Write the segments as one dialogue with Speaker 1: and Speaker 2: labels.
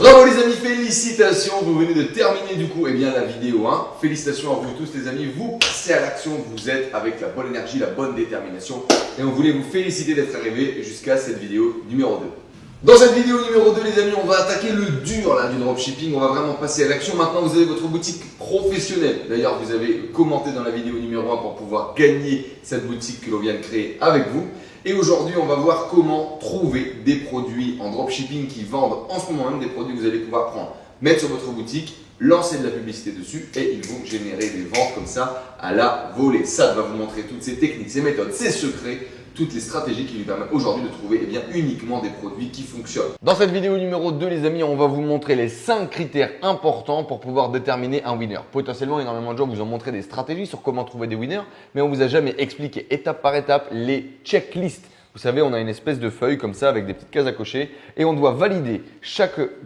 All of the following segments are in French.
Speaker 1: Bravo les amis, félicitations, vous venez de terminer du coup la vidéo 1. Félicitations à vous tous les amis, vous passez à l'action, vous êtes avec la bonne énergie, la bonne détermination. Et on voulait vous féliciter d'être arrivé jusqu'à cette vidéo numéro 2. Dans cette vidéo numéro 2 les amis, on va attaquer le dur là, du dropshipping, on va vraiment passer à l'action. Maintenant vous avez votre boutique professionnelle. D'ailleurs vous avez commenté dans la vidéo numéro 1 pour pouvoir gagner cette boutique que l'on vient de créer avec vous. Et aujourd'hui, on va voir comment trouver des produits en dropshipping qui vendent en ce moment même, des produits que vous allez pouvoir prendre, mettre sur votre boutique, lancer de la publicité dessus et ils vont générer des ventes comme ça à la volée. Ça va vous montrer toutes ces techniques, ces méthodes, ces secrets, toutes les stratégies qui lui permettent aujourd'hui de trouver uniquement des produits qui fonctionnent. Dans cette vidéo numéro 2 les amis, on va vous montrer les 5 critères importants pour pouvoir déterminer un winner. Potentiellement, énormément de gens vous ont montré des stratégies sur comment trouver des winners, mais on vous a jamais expliqué étape par étape les checklists. Vous savez, on a une espèce de feuille comme ça avec des petites cases à cocher et on doit valider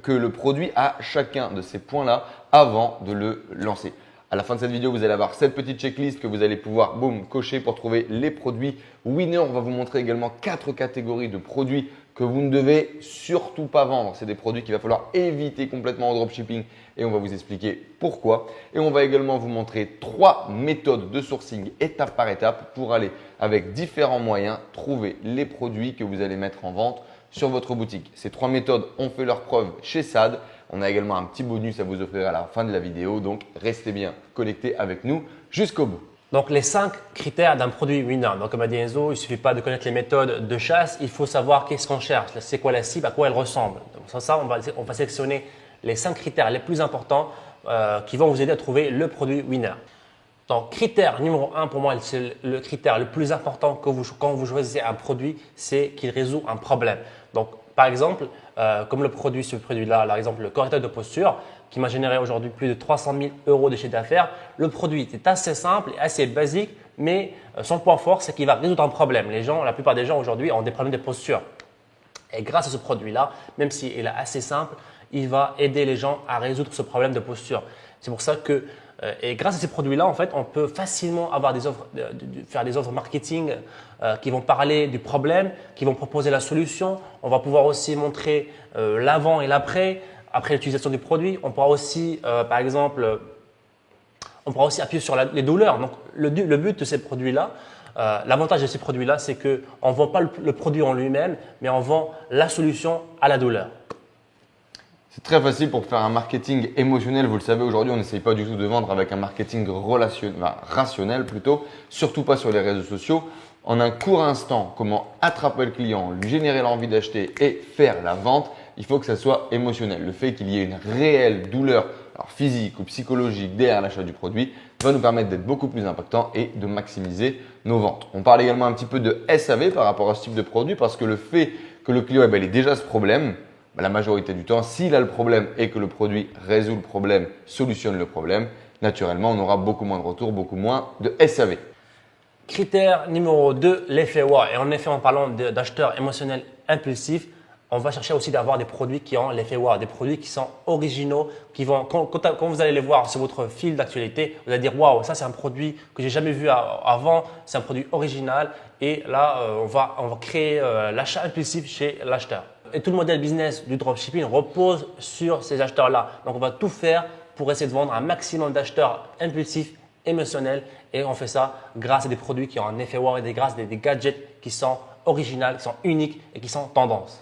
Speaker 1: que le produit a chacun de ces points-là avant de le lancer. À la fin de cette vidéo, vous allez avoir cette petite checklist que vous allez pouvoir cocher pour trouver les produits winners. On va vous montrer également 4 catégories de produits que vous ne devez surtout pas vendre. C'est des produits qu'il va falloir éviter complètement au dropshipping et on va vous expliquer pourquoi. Et on va également vous montrer 3 méthodes de sourcing étape par étape pour aller avec différents moyens trouver les produits que vous allez mettre en vente sur votre boutique. Ces 3 méthodes ont fait leur preuve chez SAD. On a également un petit bonus à vous offrir à la fin de la vidéo, donc restez bien connectés avec nous jusqu'au bout.
Speaker 2: Donc les 5 critères d'un produit winner. Donc comme a dit Enzo, il ne suffit pas de connaître les méthodes de chasse, il faut savoir qu'est-ce qu'on cherche, c'est quoi la cible, à quoi elle ressemble. Donc sans ça, on va sélectionner les 5 critères les plus importants qui vont vous aider à trouver le produit winner. Donc critère numéro 1 pour moi, c'est le critère le plus important quand vous choisissez un produit, c'est qu'il résout un problème. Donc par exemple, comme ce produit-là, par exemple le correcteur de posture, qui m'a généré aujourd'hui plus de 300 000 € de chiffre d'affaires. Le produit est assez simple et assez basique, mais son point fort, c'est qu'il va résoudre un problème. La plupart des gens aujourd'hui ont des problèmes de posture. Et grâce à ce produit-là, même s'il est assez simple, il va aider les gens à résoudre ce problème de posture. C'est pour ça que, et grâce à ces produits-là, en fait, on peut facilement avoir des offres, faire des offres marketing qui vont parler du problème, qui vont proposer la solution. On va pouvoir aussi montrer l'avant et l'après. Après l'utilisation du produit, on pourra aussi, par exemple, appuyer sur les douleurs. Donc, le but de ces produits-là, l'avantage de ces produits-là, c'est qu'on ne vend pas le produit en lui-même, mais on vend la solution à la douleur.
Speaker 1: C'est très facile pour faire un marketing émotionnel. Vous le savez, aujourd'hui, on n'essaye pas du tout de vendre avec un marketing rationnel plutôt, surtout pas sur les réseaux sociaux. En un court instant, comment attraper le client, lui générer l'envie d'acheter et faire la vente, il faut que ça soit émotionnel. Le fait qu'il y ait une réelle douleur, alors physique ou psychologique derrière l'achat du produit, va nous permettre d'être beaucoup plus impactant et de maximiser nos ventes. On parle également un petit peu de SAV par rapport à ce type de produit parce que le fait que le client ait déjà ce problème, la majorité du temps, s'il a le problème et que le produit résout le problème, solutionne le problème, naturellement, on aura beaucoup moins de retours, beaucoup moins de SAV.
Speaker 2: Critère numéro 2, l'effet wow. Et en effet, en parlant d'acheteurs émotionnels impulsifs, on va chercher aussi d'avoir des produits qui ont l'effet wow, des produits qui sont originaux, qui vont, quand vous allez les voir sur votre fil d'actualité, vous allez dire waouh, ça c'est un produit que j'ai jamais vu avant, c'est un produit original et là on va créer l'achat impulsif chez l'acheteur. Et tout le modèle business du dropshipping repose sur ces acheteurs-là. Donc on va tout faire pour essayer de vendre un maximum d'acheteurs impulsifs, émotionnels et on fait ça grâce à des produits qui ont un effet wow et grâce à des gadgets qui sont originaux, qui sont uniques et qui sont tendance.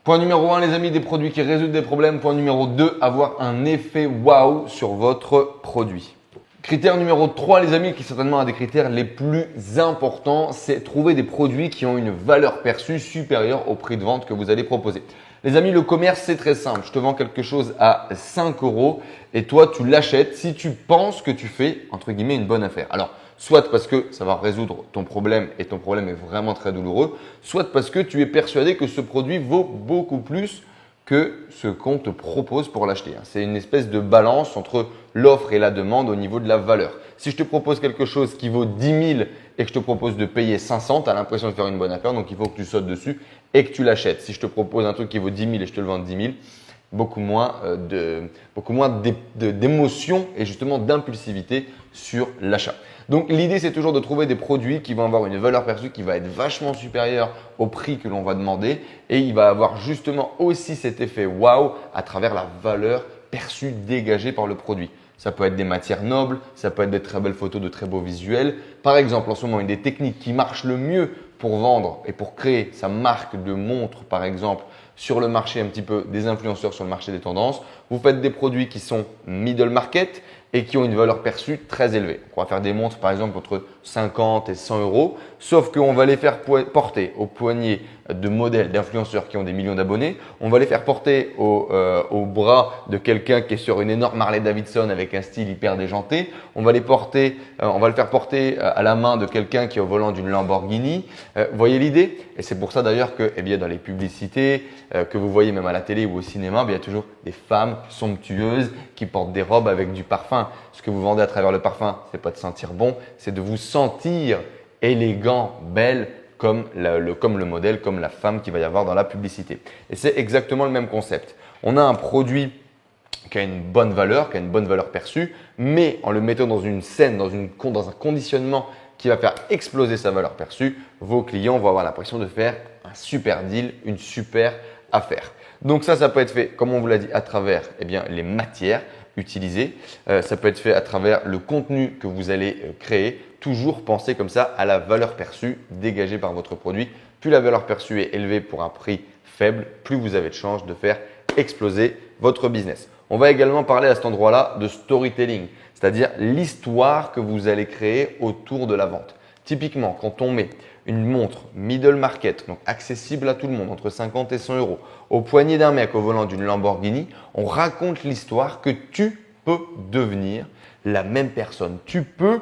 Speaker 1: Point numéro 1, les amis, des produits qui résolvent des problèmes. Point numéro 2, avoir un effet wow sur votre produit. Critère numéro 3, les amis, qui est certainement un des critères les plus importants, c'est trouver des produits qui ont une valeur perçue supérieure au prix de vente que vous allez proposer. Les amis, le commerce, c'est très simple. Je te vends quelque chose à 5 € et toi, tu l'achètes si tu penses que tu fais, entre guillemets, une bonne affaire. Alors, soit parce que ça va résoudre ton problème et ton problème est vraiment très douloureux, soit parce que tu es persuadé que ce produit vaut beaucoup plus que ce qu'on te propose pour l'acheter. C'est une espèce de balance entre l'offre et la demande au niveau de la valeur. Si je te propose quelque chose qui vaut 10 000 et que je te propose de payer 500, tu as l'impression de faire une bonne affaire, donc il faut que tu sautes dessus et que tu l'achètes. Si je te propose un truc qui vaut 10 000 et je te le vends 10 000, beaucoup moins d'émotions et justement d'impulsivité sur l'achat. Donc l'idée c'est toujours de trouver des produits qui vont avoir une valeur perçue qui va être vachement supérieure au prix que l'on va demander et il va avoir justement aussi cet effet waouh à travers la valeur perçue dégagée par le produit. Ça peut être des matières nobles, ça peut être des très belles photos, de très beaux visuels. Par exemple, en ce moment, une des techniques qui marche le mieux pour vendre et pour créer sa marque de montre, par exemple, sur le marché un petit peu des influenceurs sur le marché des tendances, vous faites des produits qui sont middle market et qui ont une valeur perçue très élevée. On va faire des montres par exemple entre 50 et 100 euros, sauf qu'on va les faire porter au poignet de modèles d'influenceurs qui ont des millions d'abonnés. On va les faire porter au bras de quelqu'un qui est sur une énorme Harley Davidson avec un style hyper déjanté. On va le faire porter à la main de quelqu'un qui est au volant d'une Lamborghini. Vous voyez l'idée? Et c'est pour ça d'ailleurs que dans les publicités que vous voyez même à la télé ou au cinéma, il y a toujours des femmes somptueuses qui portent des robes avec du parfum. Ce que vous vendez à travers le parfum, c'est pas de sentir bon, c'est de vous sentir élégant, belle, comme le modèle, comme la femme qu'il va y avoir dans la publicité. Et c'est exactement le même concept. On a un produit qui a une bonne valeur, qui a une bonne valeur perçue, mais en le mettant dans une scène, dans un conditionnement qui va faire exploser sa valeur perçue, vos clients vont avoir l'impression de faire un super deal, une super affaire. Donc ça peut être fait, comme on vous l'a dit, à travers les matières utilisées. Ça peut être fait à travers le contenu que vous allez créer. Toujours penser comme ça à la valeur perçue dégagée par votre produit. Plus la valeur perçue est élevée pour un prix faible, plus vous avez de chances de faire exploser votre business. On va également parler à cet endroit-là de storytelling, c'est-à-dire l'histoire que vous allez créer autour de la vente. Typiquement, quand on met une montre middle market, donc accessible à tout le monde, entre 50 et 100 euros, au poignet d'un mec au volant d'une Lamborghini, on raconte l'histoire que tu peux devenir la même personne. Tu peux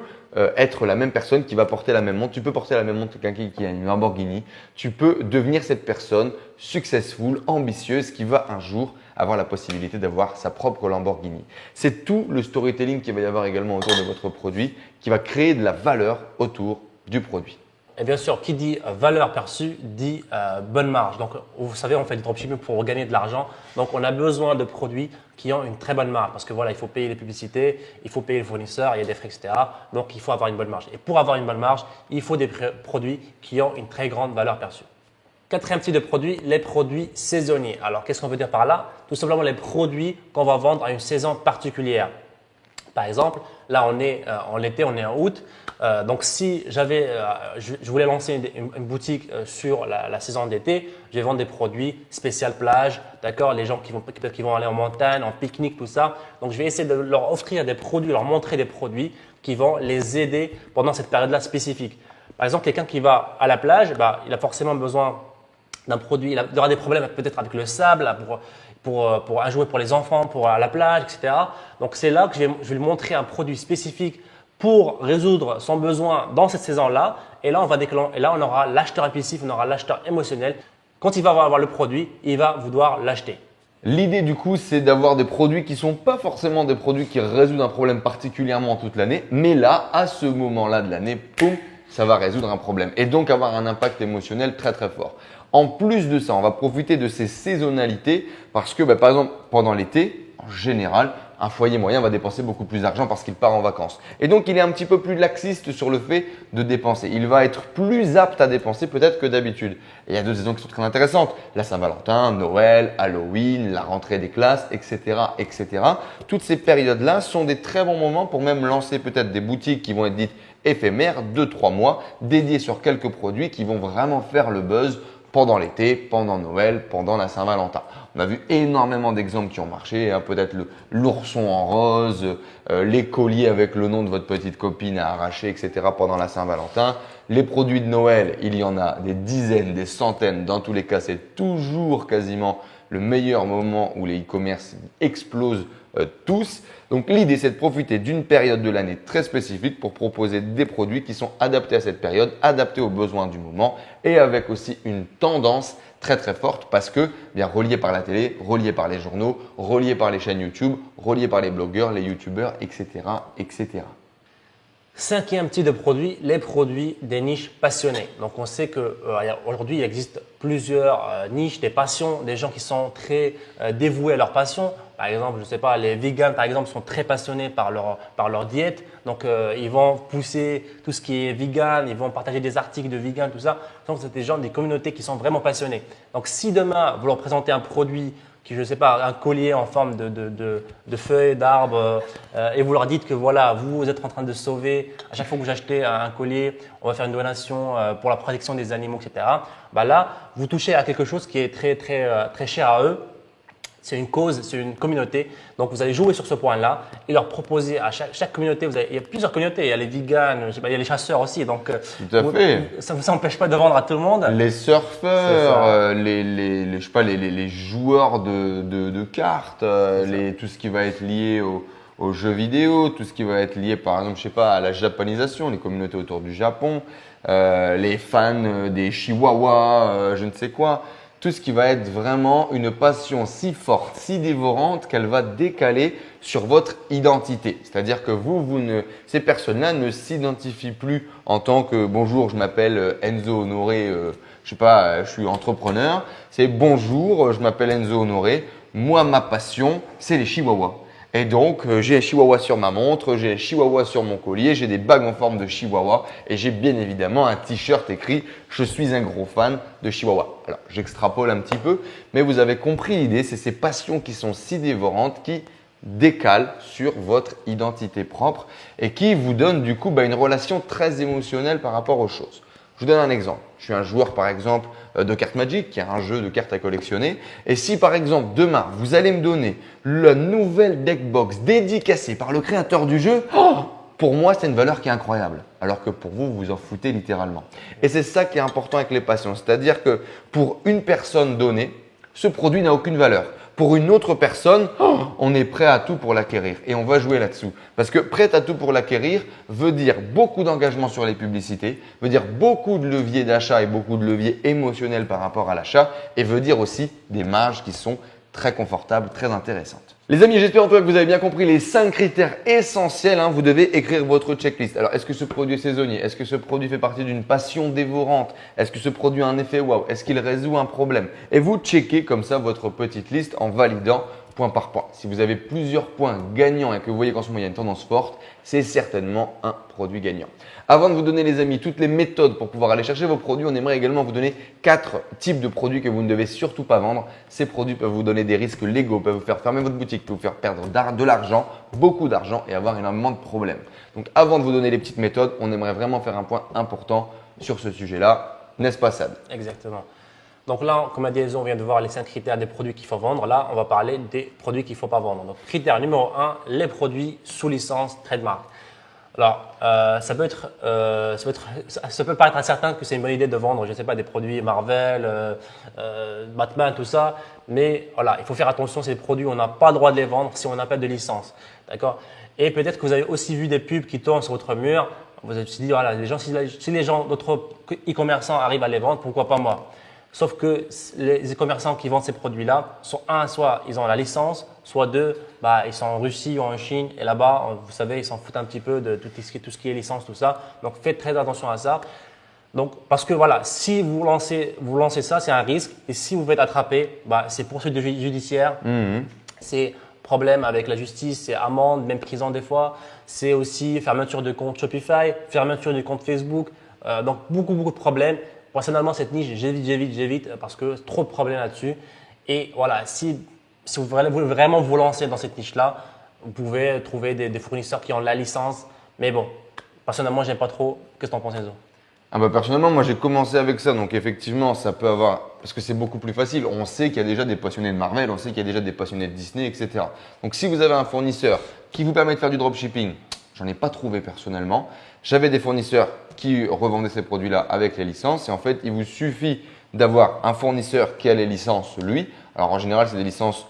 Speaker 1: être la même personne qui va porter la même montre. Tu peux porter la même montre que quelqu'un qui a une Lamborghini. Tu peux devenir cette personne successful, ambitieuse, qui va un jour avoir la possibilité d'avoir sa propre Lamborghini. C'est tout le storytelling qu'il va y avoir également autour de votre produit qui va créer de la valeur autour du produit.
Speaker 2: Et bien sûr, qui dit valeur perçue dit bonne marge. Donc, vous savez, on fait du dropshipping pour gagner de l'argent. Donc, on a besoin de produits qui ont une très bonne marge parce que voilà, il faut payer les publicités, il faut payer les fournisseurs, il y a des frais, etc. Donc, il faut avoir une bonne marge. Et pour avoir une bonne marge, il faut des produits qui ont une très grande valeur perçue. Quatrième type de produit, les produits saisonniers. Alors, qu'est-ce qu'on veut dire par là? Tout simplement les produits qu'on va vendre à une saison particulière. Par exemple, là, on est en été, on est en août. Donc, si je voulais lancer une boutique sur la saison d'été, je vais vendre des produits spécial plage, d'accord? Les gens qui vont aller en montagne, en pique-nique, tout ça. Donc, je vais essayer de leur offrir des produits, leur montrer des produits qui vont les aider pendant cette période-là spécifique. Par exemple, quelqu'un qui va à la plage, il a forcément besoin d'un produit. Il aura des problèmes peut-être avec le sable, pour jouer pour les enfants, pour la plage, etc. Donc, c'est là que je vais lui montrer un produit spécifique pour résoudre son besoin dans cette saison-là. Et là, on aura l'acheteur impulsif, on aura l'acheteur émotionnel. Quand il va avoir le produit, il va vouloir l'acheter.
Speaker 1: L'idée du coup, c'est d'avoir des produits qui ne sont pas forcément des produits qui résoudent un problème particulièrement toute l'année, mais là, à ce moment-là de l'année, poum, ça va résoudre un problème et donc avoir un impact émotionnel très très fort. En plus de ça, on va profiter de ces saisonnalités parce que par exemple, pendant l'été, en général, un foyer moyen va dépenser beaucoup plus d'argent parce qu'il part en vacances. Et donc, il est un petit peu plus laxiste sur le fait de dépenser. Il va être plus apte à dépenser peut-être que d'habitude. Et il y a d'autres saisons qui sont très intéressantes. La Saint-Valentin, Noël, Halloween, la rentrée des classes, etc., etc. Toutes ces périodes-là sont des très bons moments pour même lancer peut-être des boutiques qui vont être dites éphémères, 2-3 mois, dédiées sur quelques produits qui vont vraiment faire le buzz pendant l'été, pendant Noël, pendant la Saint-Valentin. On a vu énormément d'exemples qui ont marché, hein, peut-être l'ourson en rose, les colliers avec le nom de votre petite copine à arracher, etc. pendant la Saint-Valentin. Les produits de Noël, il y en a des dizaines, des centaines. Dans tous les cas, c'est toujours quasiment le meilleur moment où les e-commerce explosent tous. Donc l'idée, c'est de profiter d'une période de l'année très spécifique pour proposer des produits qui sont adaptés à cette période, adaptés aux besoins du moment et avec aussi une tendance très très forte parce que relié par la télé, relié par les journaux, relié par les chaînes YouTube, relié par les blogueurs, les youtubeurs, etc., etc.
Speaker 2: Cinquième type de produit, les produits des niches passionnées. Donc on sait qu'aujourd'hui il existe plusieurs niches, des passions, des gens qui sont très dévoués à leur passion. Par exemple, je sais pas, les vegans par exemple sont très passionnés par leur diète. Donc ils vont pousser tout ce qui est vegan, ils vont partager des articles de vegan, tout ça. Donc c'est des gens, des communautés qui sont vraiment passionnés. Donc si demain vous leur présentez un produit qui, je sais pas, un collier en forme de feuilles, d'arbres, et vous leur dites que voilà, vous êtes en train de sauver, à chaque fois que vous achetez un collier, on va faire une donation pour la protection des animaux, etc. Bah là, vous touchez à quelque chose qui est très cher à eux. C'est une cause, c'est une communauté. Donc, vous allez jouer sur ce point-là et leur proposer à chaque communauté. Il y a plusieurs communautés. Il y a les vegans, je sais pas, il y a les chasseurs aussi. Donc,
Speaker 1: tout à fait.
Speaker 2: Ça ne vous empêche pas de vendre à tout le monde.
Speaker 1: Les surfeurs, je sais pas, les joueurs de cartes, tout ce qui va être lié aux jeux vidéo, tout ce qui va être lié, par exemple, je sais pas, à la japonisation, les communautés autour du Japon, les fans des chihuahuas, je ne sais quoi. Tout ce qui va être vraiment une passion si forte, si dévorante qu'elle va décaler sur votre identité. C'est-à-dire que ces personnes-là ne s'identifient plus en tant que bonjour, je m'appelle Enzo Honoré, je sais pas, je suis entrepreneur. C'est bonjour, je m'appelle Enzo Honoré. Moi, ma passion, c'est les chihuahuas. Et donc, j'ai un chihuahua sur ma montre, j'ai un chihuahua sur mon collier, j'ai des bagues en forme de chihuahua et j'ai bien évidemment un t-shirt écrit « Je suis un gros fan de chihuahua ». Alors, j'extrapole un petit peu, mais vous avez compris l'idée, c'est ces passions qui sont si dévorantes qui décalent sur votre identité propre et qui vous donnent du coup une relation très émotionnelle par rapport aux choses. Je vous donne un exemple. Je suis un joueur par exemple de cartes Magic, qui est un jeu de cartes à collectionner. Et si par exemple demain, vous allez me donner la nouvelle deckbox dédicacée par le créateur du jeu, pour moi c'est une valeur qui est incroyable. Alors que pour vous, vous vous en foutez littéralement. Et c'est ça qui est important avec les passions. C'est-à-dire que pour une personne donnée, ce produit n'a aucune valeur. Pour une autre personne, on est prêt à tout pour l'acquérir et on va jouer là-dessous. Parce que prêt à tout pour l'acquérir veut dire beaucoup d'engagement sur les publicités, veut dire beaucoup de leviers d'achat et beaucoup de leviers émotionnels par rapport à l'achat et veut dire aussi des marges qui sont très confortables, très intéressantes. Les amis, j'espère en tout cas que vous avez bien compris les 5 critères essentiels. Vous devez écrire votre checklist. Alors, est-ce que ce produit est saisonnier? Est-ce que ce produit fait partie d'une passion dévorante? Est-ce que ce produit a un effet wow? Est-ce qu'il résout un problème? Et vous checkez comme ça votre petite liste en validant point par point. Si vous avez plusieurs points gagnants et que vous voyez qu'en ce moment il y a une tendance forte, c'est certainement un produit gagnant. Avant de vous donner les amis toutes les méthodes pour pouvoir aller chercher vos produits, on aimerait également vous donner 4 types de produits que vous ne devez surtout pas vendre. Ces produits peuvent vous donner des risques légaux, peuvent vous faire fermer votre boutique, peuvent vous faire perdre de l'argent, beaucoup d'argent et avoir énormément de problèmes. Donc avant de vous donner les petites méthodes, on aimerait vraiment faire un point important sur ce sujet-là. N'est-ce pas Sad?
Speaker 2: Exactement. Donc là, comme a dit Enzo, on vient de voir les 5 critères des produits qu'il faut vendre. Là, on va parler des produits qu'il ne faut pas vendre. Donc, critère numéro 1, les produits sous licence trademark. Alors, ça peut paraître incertain que c'est une bonne idée de vendre, je ne sais pas, des produits Marvel, Batman, tout ça. Mais voilà, il faut faire attention, ces produits, on n'a pas le droit de les vendre si on n'a pas de licence. D'accord? Et peut-être que vous avez aussi vu des pubs qui tournent sur votre mur. Vous avez dit, voilà, si les gens, d'autres e-commerçants arrivent à les vendre, pourquoi pas moi? Sauf que les e-commerçants qui vendent ces produits-là sont soit ils ont la licence, soit deux, ils sont en Russie ou en Chine et là-bas, vous savez, ils s'en foutent un petit peu de tout ce qui est licence, tout ça. Donc faites très attention à ça. Donc parce que voilà, si vous lancez ça, c'est un risque et si vous faites attraper, c'est poursuite judiciaire, c'est problème avec la justice, c'est amende, même prison des fois. C'est aussi fermeture de compte Shopify, fermeture de compte Facebook. Donc beaucoup de problèmes. Personnellement, cette niche, j'évite parce que trop de problèmes là-dessus. Et voilà, si vous voulez vraiment vous lancer dans cette niche-là, vous pouvez trouver des fournisseurs qui ont la licence. Mais bon, personnellement, j'aime pas trop. Qu'est-ce que tu en penses, Enzo?
Speaker 1: Personnellement, moi j'ai commencé avec ça, donc effectivement ça peut avoir, parce que c'est beaucoup plus facile, on sait qu'il y a déjà des passionnés de Marvel, on sait qu'il y a déjà des passionnés de Disney, etc. Donc si vous avez un fournisseur qui vous permet de faire du dropshipping, j'en ai pas trouvé personnellement, j'avais des fournisseurs qui revendaient ces produits-là avec les licences et en fait il vous suffit d'avoir un fournisseur qui a les licences lui, alors en général c'est des licences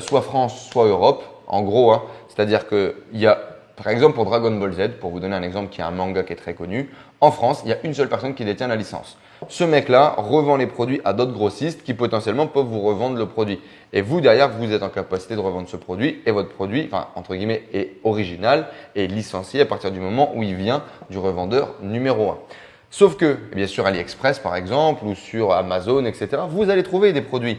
Speaker 1: soit France, soit Europe, en gros, c'est-à-dire qu'il y a par exemple pour Dragon Ball Z, pour vous donner un exemple qui est un manga qui est très connu, en France, il y a une seule personne qui détient la licence. Ce mec-là revend les produits à d'autres grossistes qui potentiellement peuvent vous revendre le produit. Et vous, derrière, vous êtes en capacité de revendre ce produit et votre produit, enfin, entre guillemets, est original et licencié à partir du moment où il vient du revendeur numéro 1. Sauf que, bien sûr, AliExpress par exemple ou sur Amazon, etc., vous allez trouver des produits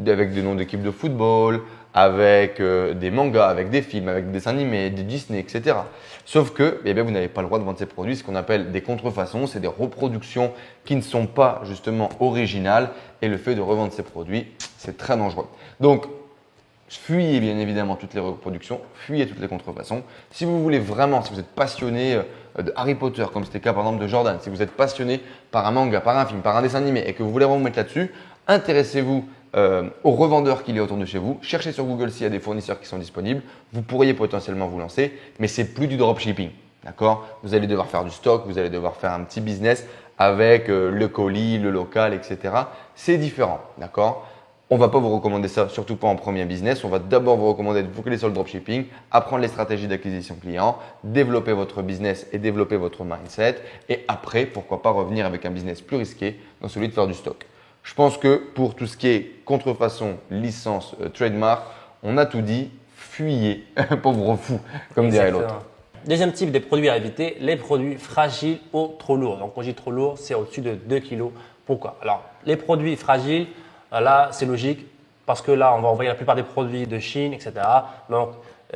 Speaker 1: avec des noms d'équipes de football, avec des mangas, avec des films, avec des dessins animés, des Disney, etc. Sauf que eh bien, vous n'avez pas le droit de vendre ces produits, ce qu'on appelle des contrefaçons, c'est des reproductions qui ne sont pas justement originales et le fait de revendre ces produits, c'est très dangereux. Donc, fuyez bien évidemment toutes les reproductions, fuyez toutes les contrefaçons. Si vous voulez vraiment, si vous êtes passionné de Harry Potter, comme c'était le cas par exemple de Jordan, si vous êtes passionné par un manga, par un film, par un dessin animé et que vous voulez vraiment vous mettre là-dessus, intéressez-vous aux revendeurs qu'il y a autour de chez vous. Cherchez sur Google s'il y a des fournisseurs qui sont disponibles. Vous pourriez potentiellement vous lancer, mais c'est plus du dropshipping. D'accord? Vous allez devoir faire du stock, vous allez devoir faire un petit business avec le colis, le local, etc. C'est différent. D'accord? On ne va pas vous recommander ça, surtout pas en premier business. On va d'abord vous recommander de vous focaliser sur le dropshipping, apprendre les stratégies d'acquisition client, développer votre business et développer votre mindset. Et après, pourquoi pas revenir avec un business plus risqué dans celui de faire du stock. Je pense que pour tout ce qui est contrefaçon, licence, trademark, on a tout dit. Fuyez, pauvre fou, comme dirait l'autre.
Speaker 2: Deuxième type des produits à éviter, les produits fragiles ou trop lourds. Donc, quand je dis trop lourd, c'est au-dessus de 2 kg. Pourquoi? Alors, les produits fragiles, là, c'est logique parce que là, on va envoyer la plupart des produits de Chine, etc. Donc,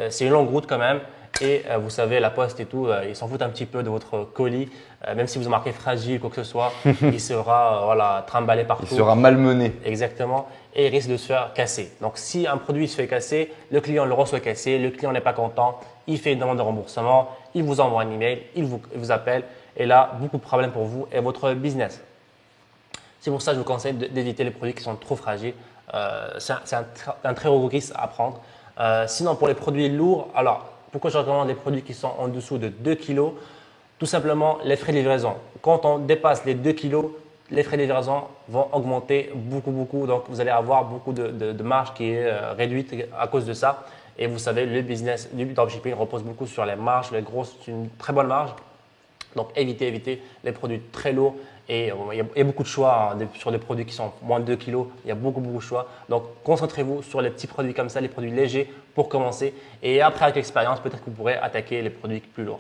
Speaker 2: c'est une longue route quand même. Et vous savez, la poste et tout, ils s'en foutent un petit peu de votre colis. Même si vous marquez fragile, quoi que ce soit, il sera voilà, trimballé partout.
Speaker 1: Il sera malmené.
Speaker 2: Exactement. Et il risque de se faire casser. Donc, si un produit se fait casser, le client le reçoit cassé, le client n'est pas content, il fait une demande de remboursement, il vous envoie un email, il vous appelle. Et là, beaucoup de problèmes pour vous et votre business. C'est pour ça que je vous conseille d'éviter les produits qui sont trop fragiles. C'est un très gros risque à prendre. Sinon, pour les produits lourds, alors pourquoi je recommande les produits qui sont en dessous de 2 kg? Tout simplement, les frais de livraison. Quand on dépasse les 2 kg, les frais de livraison vont augmenter beaucoup. Donc, vous allez avoir beaucoup de marge qui est réduite à cause de ça. Et vous savez, le business du dropshipping repose beaucoup sur les marges. Les grosses, c'est une très bonne marge. Donc, évitez les produits très lourds. Et il y a beaucoup de choix sur des produits qui sont moins de 2 kg. Il y a beaucoup de choix. Donc, concentrez-vous sur les petits produits comme ça, les produits légers pour commencer. Et après, avec l'expérience, peut-être que vous pourrez attaquer les produits plus lourds.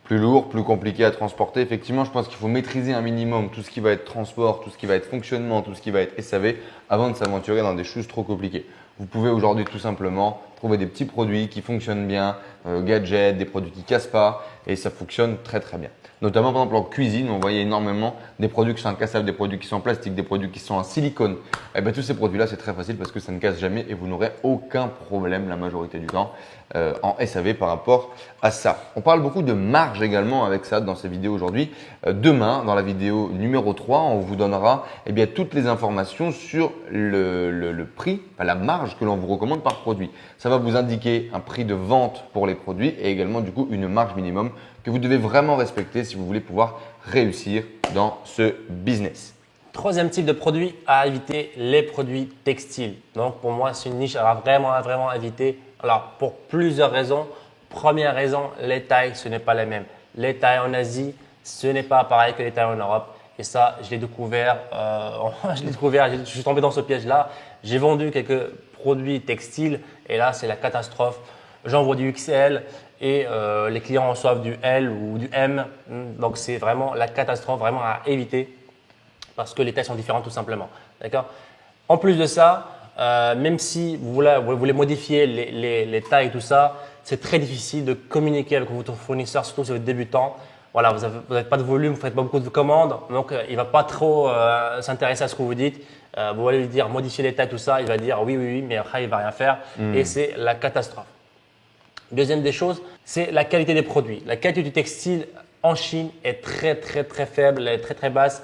Speaker 1: Plus lourd, plus compliqué à transporter. Effectivement, je pense qu'il faut maîtriser un minimum tout ce qui va être transport, tout ce qui va être fonctionnement, tout ce qui va être SAV avant de s'aventurer dans des choses trop compliquées. Vous pouvez aujourd'hui tout simplement trouver des petits produits qui fonctionnent bien, gadgets, des produits qui ne cassent pas et ça fonctionne très bien. Notamment par exemple en cuisine, on voyait énormément des produits qui sont incassables, des produits qui sont en plastique, des produits qui sont en silicone. Et bien tous ces produits-là, c'est très facile parce que ça ne casse jamais et vous n'aurez aucun problème la majorité du temps en SAV par rapport à ça. On parle beaucoup de marge également avec ça dans ces vidéos aujourd'hui. Demain, dans la vidéo numéro 3, on vous donnera toutes les informations sur le prix, la marge que l'on vous recommande par produit. Ça va vous indiquer un prix de vente pour les produits et également du coup une marge minimum que vous devez vraiment respecter si vous voulez pouvoir réussir dans ce business.
Speaker 2: Troisième type de produit à éviter, les produits textiles. Donc pour moi, c'est une niche à vraiment éviter. Alors pour plusieurs raisons. Première raison, les tailles, ce n'est pas les mêmes. Les tailles en Asie, ce n'est pas pareil que les tailles en Europe. Et ça, je l'ai découvert, je suis tombé dans ce piège-là. J'ai vendu quelques produits textiles et là, c'est la catastrophe. J'envoie du XL et les clients reçoivent du L ou du M. Donc, c'est vraiment la catastrophe, vraiment à éviter parce que les tailles sont différentes tout simplement. D'accord? En plus de ça, même si vous voulez modifier les tailles et tout ça, c'est très difficile de communiquer avec votre fournisseur, surtout si vous êtes débutant. Voilà, vous n'avez pas de volume, vous ne faites pas beaucoup de commandes, donc il ne va pas trop s'intéresser à ce que vous dites. Vous allez lui dire modifier les tailles, tout ça, il va dire oui, mais après il ne va rien faire et c'est la catastrophe. Deuxième des choses, c'est la qualité des produits. La qualité du textile en Chine est très faible, elle est très basse.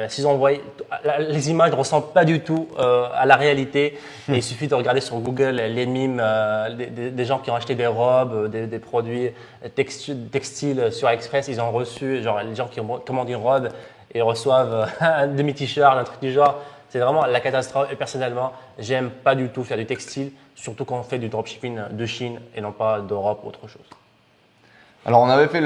Speaker 2: S'ils envoient, les images ne ressemblent pas du tout à la réalité. Et il suffit de regarder sur Google les mimes des gens qui ont acheté des robes, des produits textiles sur AliExpress. Ils ont reçu, genre les gens qui commandent une robe et reçoivent un demi-t-shirt, un truc du genre. C'est vraiment la catastrophe. Et personnellement, j'aime pas du tout faire du textile, surtout quand on fait du dropshipping de Chine et non pas d'Europe ou autre chose.
Speaker 1: Alors, on avait fait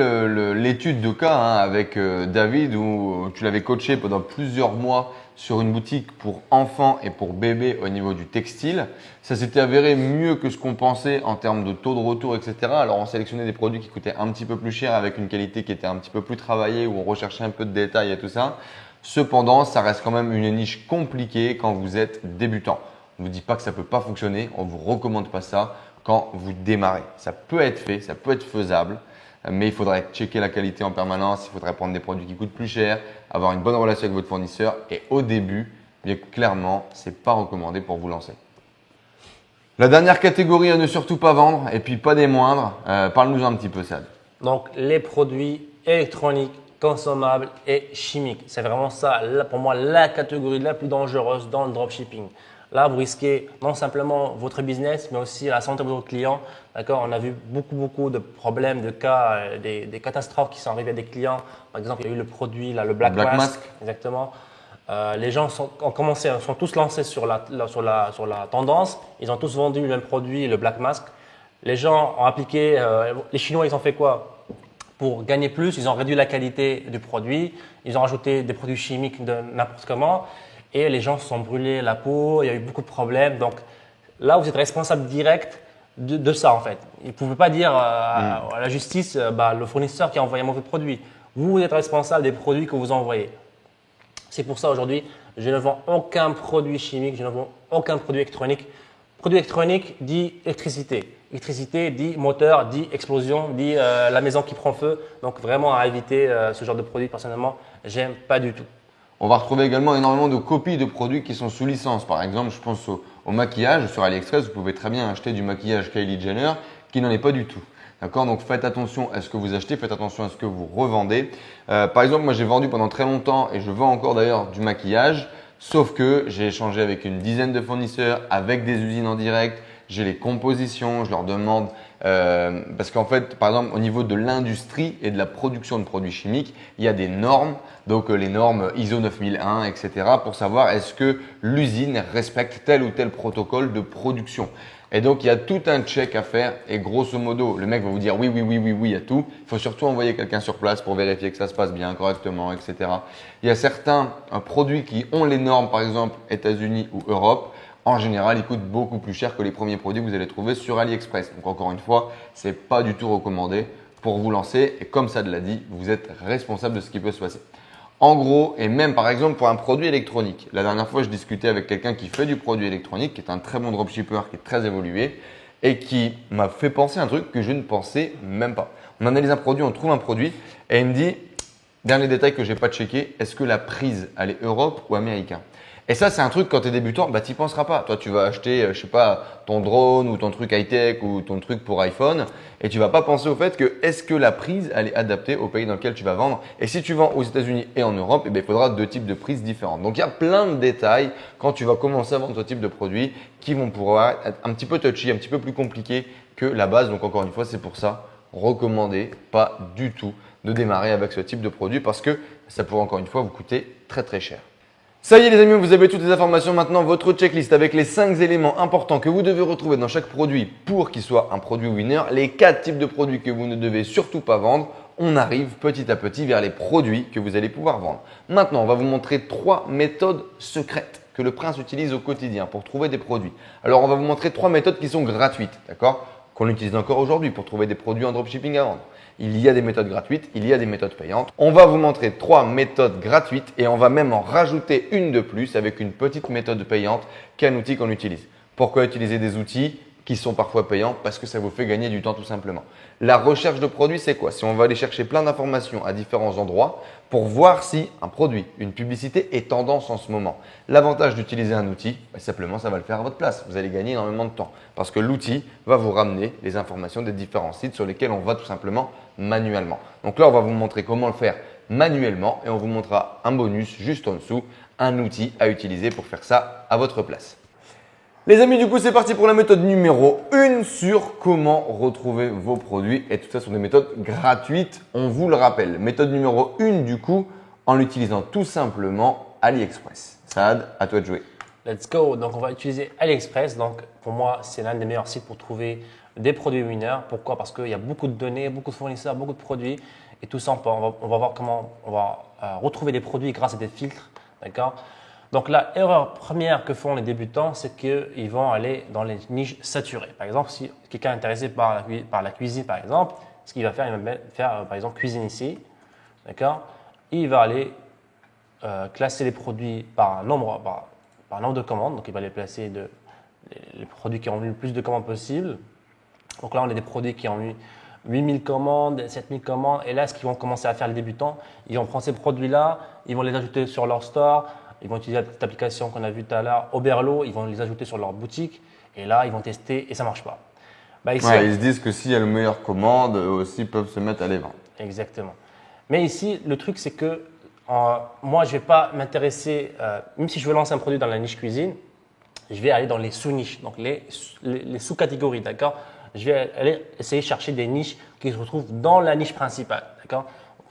Speaker 1: l'étude de cas avec David où tu l'avais coaché pendant plusieurs mois sur une boutique pour enfants et pour bébés au niveau du textile. Ça s'était avéré mieux que ce qu'on pensait en termes de taux de retour, etc. Alors, on sélectionnait des produits qui coûtaient un petit peu plus cher avec une qualité qui était un petit peu plus travaillée où on recherchait un peu de détails et tout ça. Cependant, ça reste quand même une niche compliquée quand vous êtes débutant. On ne vous dit pas que ça ne peut pas fonctionner, on ne vous recommande pas ça quand vous démarrez. Ça peut être fait, ça peut être faisable, mais il faudrait checker la qualité en permanence, il faudrait prendre des produits qui coûtent plus cher, avoir une bonne relation avec votre fournisseur et au début, bien clairement, ce n'est pas recommandé pour vous lancer. La dernière catégorie à ne surtout pas vendre et puis pas des moindres, parle-nous un petit peu Sad.
Speaker 2: Donc, les produits électroniques, consommables et chimiques. C'est vraiment ça, pour moi, la catégorie la plus dangereuse dans le dropshipping. Là, vous risquez non simplement votre business, mais aussi la santé de vos clients. D'accord. On a vu beaucoup de problèmes, de cas, des catastrophes qui sont arrivées à des clients. Par exemple, il y a eu le produit, là, le Black Mask. Exactement. Les gens sont tous lancés sur la tendance. Ils ont tous vendu le même produit, le Black Mask. Les gens ont appliqué, les Chinois, ils ont fait quoi? Pour gagner plus, ils ont réduit la qualité du produit, ils ont rajouté des produits chimiques de n'importe comment et les gens se sont brûlés la peau, il y a eu beaucoup de problèmes. Donc là, vous êtes responsable direct de ça en fait. Ils ne pouvaient pas dire à la justice, le fournisseur qui a envoyé un mauvais produit. Vous êtes responsable des produits que vous envoyez. C'est pour ça aujourd'hui, je ne vends aucun produit chimique, je ne vends aucun produit électronique. Produit électronique dit électricité. Électricité dit moteur, dit explosion, dit la maison qui prend feu. Donc vraiment à éviter ce genre de produit. Personnellement, j'aime pas du tout.
Speaker 1: On va retrouver également énormément de copies de produits qui sont sous licence. Par exemple, je pense au maquillage. Sur AliExpress, vous pouvez très bien acheter du maquillage Kylie Jenner qui n'en est pas du tout. D'accord? Donc faites attention à ce que vous achetez, faites attention à ce que vous revendez. Par exemple, moi j'ai vendu pendant très longtemps et je vends encore d'ailleurs du maquillage. Sauf que j'ai échangé avec une dizaine de fournisseurs, avec des usines en direct. J'ai les compositions, je leur demande parce qu'en fait, par exemple, au niveau de l'industrie et de la production de produits chimiques, il y a des normes, donc les normes ISO 9001, etc. pour savoir est-ce que l'usine respecte tel ou tel protocole de production. Et donc, il y a tout un check à faire et grosso modo, le mec va vous dire oui, il y a tout. Il faut surtout envoyer quelqu'un sur place pour vérifier que ça se passe bien, correctement, etc. Il y a certains produits qui ont les normes, par exemple États-Unis ou Europe. En général, ils coûtent beaucoup plus cher que les premiers produits que vous allez trouver sur AliExpress. Donc encore une fois, ce n'est pas du tout recommandé pour vous lancer. Et comme ça l'a dit, vous êtes responsable de ce qui peut se passer. En gros, et même par exemple pour un produit électronique. La dernière fois, je discutais avec quelqu'un qui fait du produit électronique, qui est un très bon dropshipper, qui est très évolué et qui m'a fait penser à un truc que je ne pensais même pas. On analyse un produit, on trouve un produit et il me dit, dernier détail que je n'ai pas checké, est-ce que la prise, elle est Europe ou américain? Et ça, c'est un truc quand tu es débutant, tu n'y penseras pas. Toi, tu vas acheter, je sais pas, ton drone ou ton truc high-tech ou ton truc pour iPhone et tu vas pas penser au fait que est-ce que la prise, elle est adaptée au pays dans lequel tu vas vendre. Et si tu vends aux États-Unis et en Europe, il faudra deux types de prises différentes. Donc, il y a plein de détails quand tu vas commencer à vendre ce type de produit qui vont pouvoir être un petit peu touchy, un petit peu plus compliqué que la base. Donc, encore une fois, c'est pour ça, recommandé pas du tout de démarrer avec ce type de produit parce que ça pourrait encore une fois vous coûter très très cher. Ça y est les amis, vous avez toutes les informations maintenant, votre checklist avec les 5 éléments importants que vous devez retrouver dans chaque produit pour qu'il soit un produit winner, les 4 types de produits que vous ne devez surtout pas vendre. On arrive petit à petit vers les produits que vous allez pouvoir vendre. Maintenant, on va vous montrer 3 méthodes secrètes que le prince utilise au quotidien pour trouver des produits. Alors, on va vous montrer 3 méthodes qui sont gratuites, d'accord? Qu'on utilise encore aujourd'hui pour trouver des produits en dropshipping à vendre. Il y a des méthodes gratuites, il y a des méthodes payantes. On va vous montrer 3 méthodes gratuites et on va même en rajouter une de plus avec une petite méthode payante qui est un outil qu'on utilise. Pourquoi utiliser des outils qui sont parfois payants? Parce que ça vous fait gagner du temps tout simplement. La recherche de produits, c'est quoi? Si on va aller chercher plein d'informations à différents endroits pour voir si un produit, une publicité est tendance en ce moment. L'avantage d'utiliser un outil, simplement, ça va le faire à votre place. Vous allez gagner énormément de temps parce que l'outil va vous ramener les informations des différents sites sur lesquels on va tout simplement manuellement. Donc là, on va vous montrer comment le faire manuellement et on vous montrera un bonus juste en dessous, un outil à utiliser pour faire ça à votre place. Les amis, du coup, c'est parti pour la méthode numéro 1 sur comment retrouver vos produits. Et tout ça sont des méthodes gratuites, on vous le rappelle. Méthode numéro 1, du coup, en utilisant tout simplement AliExpress. Saad, à toi de jouer.
Speaker 2: Let's go. Donc, on va utiliser AliExpress. Donc, pour moi, c'est l'un des meilleurs sites pour trouver des produits winners. Pourquoi? Parce qu'il y a beaucoup de données, beaucoup de fournisseurs, beaucoup de produits. Et tout ça, on va voir comment on va retrouver des produits grâce à des filtres. D'accord? Donc, la erreur première que font les débutants, c'est qu'ils vont aller dans les niches saturées. Par exemple, si quelqu'un est intéressé par la cuisine, par exemple, ce qu'il va faire, il va faire, par exemple, cuisine ici. D'accord? Il va aller classer les produits par nombre de commandes. Donc, il va les placer les produits qui ont eu le plus de commandes possible. Donc là, on a des produits qui ont eu 8000 commandes, 7000 commandes. Et là, ce qu'ils vont commencer à faire les débutants, ils vont prendre ces produits-là, ils vont les ajouter sur leur store. Ils vont utiliser cette application qu'on a vue tout à l'heure, Oberlo, ils vont les ajouter sur leur boutique et là, ils vont tester et ça ne marche pas.
Speaker 3: Ici, ils se disent que s'il y a le meilleur commande, eux aussi peuvent se mettre à les vendre.
Speaker 2: Exactement. Mais ici, le truc, c'est que moi, je ne vais pas m'intéresser, même si je veux lancer un produit dans la niche cuisine, je vais aller dans les sous-niches, donc les sous-catégories, d'accord? Je vais aller essayer de chercher des niches qui se retrouvent dans la niche principale, d'accord?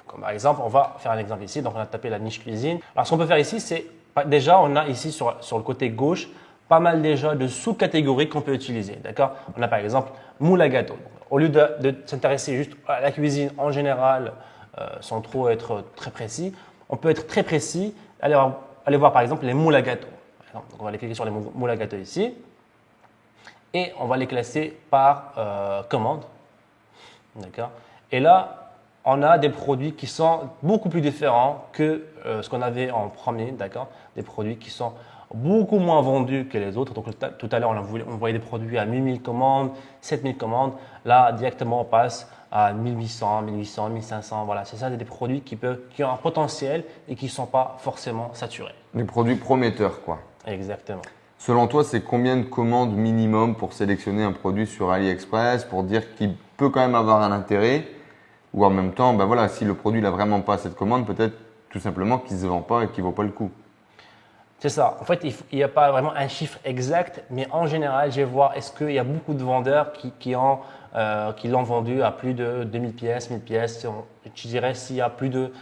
Speaker 2: Comme par exemple, on va faire un exemple ici, donc on a tapé la niche cuisine. Alors, ce qu'on peut faire ici, c'est déjà, on a ici sur le côté gauche, pas mal déjà de sous-catégories qu'on peut utiliser. D'accord? On a par exemple moule à gâteau. Au lieu de s'intéresser juste à la cuisine en général, sans trop être très précis, on peut être très précis. Allez voir par exemple les moules à gâteau. Donc, on va aller cliquer sur les moules à gâteau ici. Et on va les classer par commande. D'accord? Et là, on a des produits qui sont beaucoup plus différents que ce qu'on avait en premier, d'accord? Des produits qui sont beaucoup moins vendus que les autres. Donc, tout à l'heure, on voyait des produits à 8000 commandes, 7000 commandes. Là, directement, on passe à 1800, 1800, 1500. Voilà, c'est ça, des produits qui ont un potentiel et qui ne sont pas forcément saturés.
Speaker 3: Des produits prometteurs, quoi.
Speaker 2: Exactement.
Speaker 3: Selon toi, c'est combien de commandes minimum pour sélectionner un produit sur AliExpress pour dire qu'il peut quand même avoir un intérêt? Ou en même temps, voilà, si le produit n'a vraiment pas cette commande, peut-être tout simplement qu'il ne se vend pas et qu'il ne vaut pas le coup.
Speaker 2: C'est ça. En fait, il n'y a pas vraiment un chiffre exact, mais en général, je vais voir est-ce qu'il y a beaucoup de vendeurs qui l'ont vendu à plus de 2000 pièces, 1000 pièces. Je dirais s'il y a plus de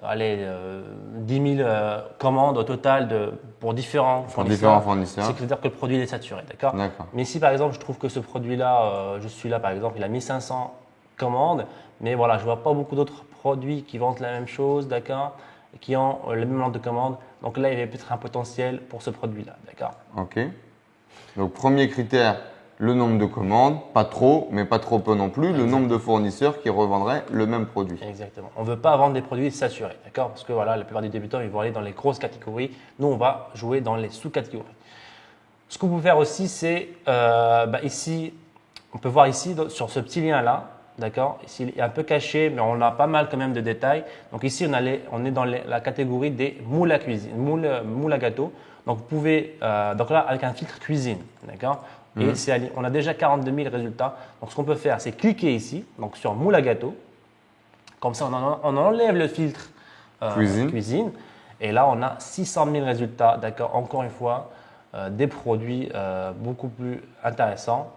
Speaker 2: 10 000 commandes au total pour différents fournisseurs. C'est-à-dire que le produit est saturé. D'accord. Mais si par exemple, je trouve que ce produit-là, je suis là par exemple, il a 1500 commandes, mais voilà, je ne vois pas beaucoup d'autres produits qui vendent la même chose, d'accord, qui ont le même nombre de commandes. Donc là, il y a peut-être un potentiel pour ce produit-là, d'accord.
Speaker 3: Ok. Donc premier critère, le nombre de commandes, pas trop, mais pas trop peu non plus, le nombre de fournisseurs qui revendraient le même produit.
Speaker 2: Exactement. On ne veut pas vendre des produits saturés, d'accord, parce que voilà, la plupart des débutants, ils vont aller dans les grosses catégories. Nous, on va jouer dans les sous-catégories. Ce qu'on peut faire aussi, c'est ici, on peut voir ici sur ce petit lien-là. D'accord. Ici, il est un peu caché, mais on a pas mal quand même de détails. Donc ici, on est dans la catégorie des moules à cuisine, moules à gâteau. Donc vous pouvez, donc là, avec un filtre cuisine, d'accord. Et on a déjà 42 000 résultats. Donc ce qu'on peut faire, c'est cliquer ici, donc sur moule à gâteau. Comme ça, on enlève le filtre cuisine. Et là, on a 600 000 résultats, d'accord. Encore une fois, des produits beaucoup plus intéressants.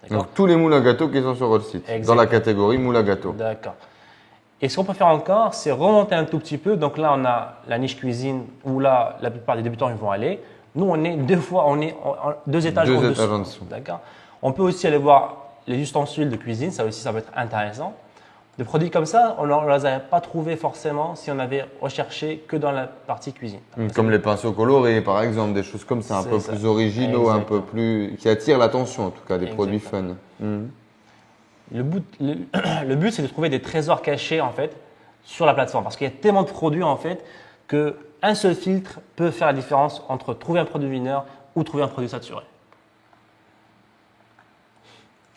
Speaker 3: Donc tous les moules à gâteau qui sont sur votre site, dans la catégorie moules à gâteau.
Speaker 2: D'accord. Et ce qu'on peut faire encore, c'est remonter un tout petit peu. Donc là, on a la niche cuisine où là, la plupart des débutants ils vont aller. Nous, on est deux étages en dessous. D'accord. On peut aussi aller voir les ustensiles de cuisine. Ça aussi, ça va être intéressant. Des produits comme ça, on ne les avait pas trouvés forcément si on avait recherché que dans la partie cuisine.
Speaker 3: Comme les pinceaux colorés, par exemple, des choses comme ça, un peu plus originaux, un peu plus qui attirent l'attention, en tout cas, des produits fun.
Speaker 2: Le but, c'est de trouver des trésors cachés en fait sur la plateforme, parce qu'il y a tellement de produits en fait que un seul filtre peut faire la différence entre trouver un produit winner ou trouver un produit saturé.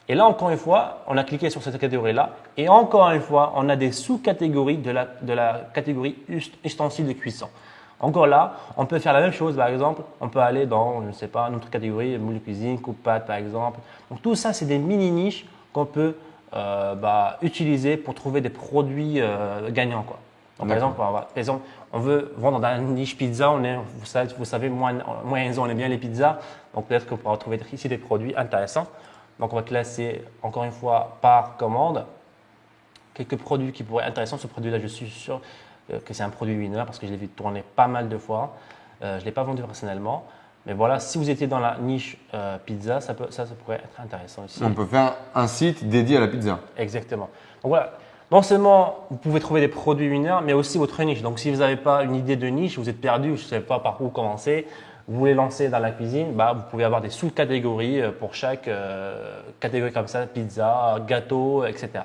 Speaker 2: Et là, encore une fois, on a cliqué sur cette catégorie-là. Et encore une fois, on a des sous-catégories de la catégorie ustensiles de cuisson. Encore là, on peut faire la même chose. Par exemple, on peut aller dans, je ne sais pas, une autre catégorie, moule de cuisine, coupe-pâte, par exemple. Donc, tout ça, c'est des mini-niches qu'on peut utiliser pour trouver des produits gagnants, quoi. Donc, par exemple, on veut vendre dans une niche pizza. Vous savez, moi et Enzo, on aime bien les pizzas. Donc, peut-être qu'on pourra trouver ici des produits intéressants. Donc, on va classer encore une fois par commande quelques produits qui pourraient être intéressants. Ce produit-là, je suis sûr que c'est un produit winner parce que je l'ai vu tourner pas mal de fois. Je ne l'ai pas vendu personnellement, Mais voilà, si vous étiez dans la niche pizza, ça pourrait être intéressant aussi.
Speaker 3: On peut faire un site dédié à la pizza.
Speaker 2: Exactement. Donc voilà, non seulement vous pouvez trouver des produits winners, mais aussi votre niche. Donc si vous n'avez pas une idée de niche, vous êtes perdu, je ne sais pas par où commencer, vous voulez lancer dans la cuisine, vous pouvez avoir des sous-catégories pour chaque catégorie comme ça, pizza, gâteau, etc.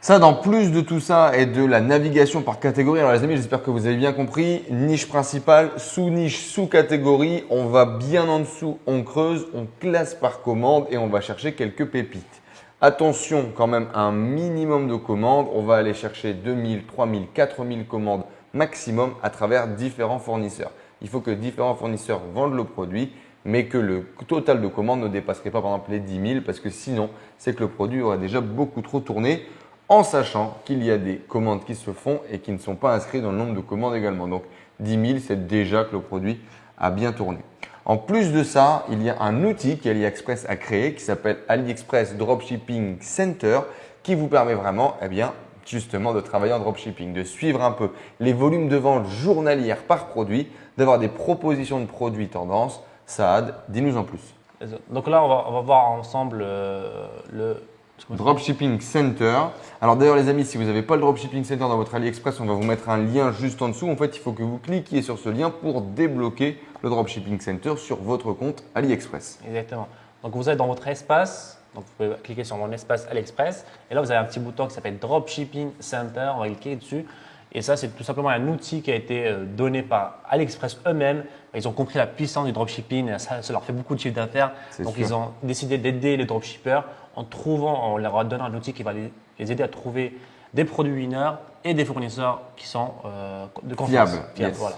Speaker 3: Ça, dans plus de tout ça et de la navigation par catégorie, alors les amis, j'espère que vous avez bien compris. Niche principale, sous-niche, sous-catégorie. On va bien en dessous, on creuse, on classe par commande et on va chercher quelques pépites. Attention quand même à un minimum de commandes. On va aller chercher 2000, 3000, 4000 commandes maximum à travers différents fournisseurs. Il faut que différents fournisseurs vendent le produit, mais que le total de commandes ne dépasserait pas par exemple les 10 000 parce que sinon, c'est que le produit aurait déjà beaucoup trop tourné, en sachant qu'il y a des commandes qui se font et qui ne sont pas inscrites dans le nombre de commandes également. Donc 10 000, c'est déjà que le produit a bien tourné. En plus de ça, il y a un outil qu'AliExpress a créé qui s'appelle AliExpress Dropshipping Center qui vous permet vraiment, justement de travailler en dropshipping, de suivre un peu les volumes de vente journalières par produit, d'avoir des propositions de produits tendance. Saad, dis-nous en plus.
Speaker 2: Donc là, on va voir ensemble le
Speaker 3: Dropshipping Center. Alors d'ailleurs les amis, si vous n'avez pas le Dropshipping Center dans votre AliExpress, on va vous mettre un lien juste en dessous. En fait, il faut que vous cliquiez sur ce lien pour débloquer le Dropshipping Center sur votre compte AliExpress.
Speaker 2: Exactement. Donc vous êtes dans votre espace, donc vous pouvez cliquer sur mon espace AliExpress et là vous avez un petit bouton qui s'appelle Dropshipping Center, on va cliquer dessus. Et ça, c'est tout simplement un outil qui a été donné par AliExpress eux-mêmes. Ils ont compris la puissance du dropshipping et ça leur fait beaucoup de chiffre d'affaires. Donc, ils ont décidé d'aider les dropshippers en leur donnant un outil qui va les aider à trouver des produits winners et des fournisseurs qui sont de confiance.
Speaker 3: Fiables. Yes.
Speaker 2: Voilà.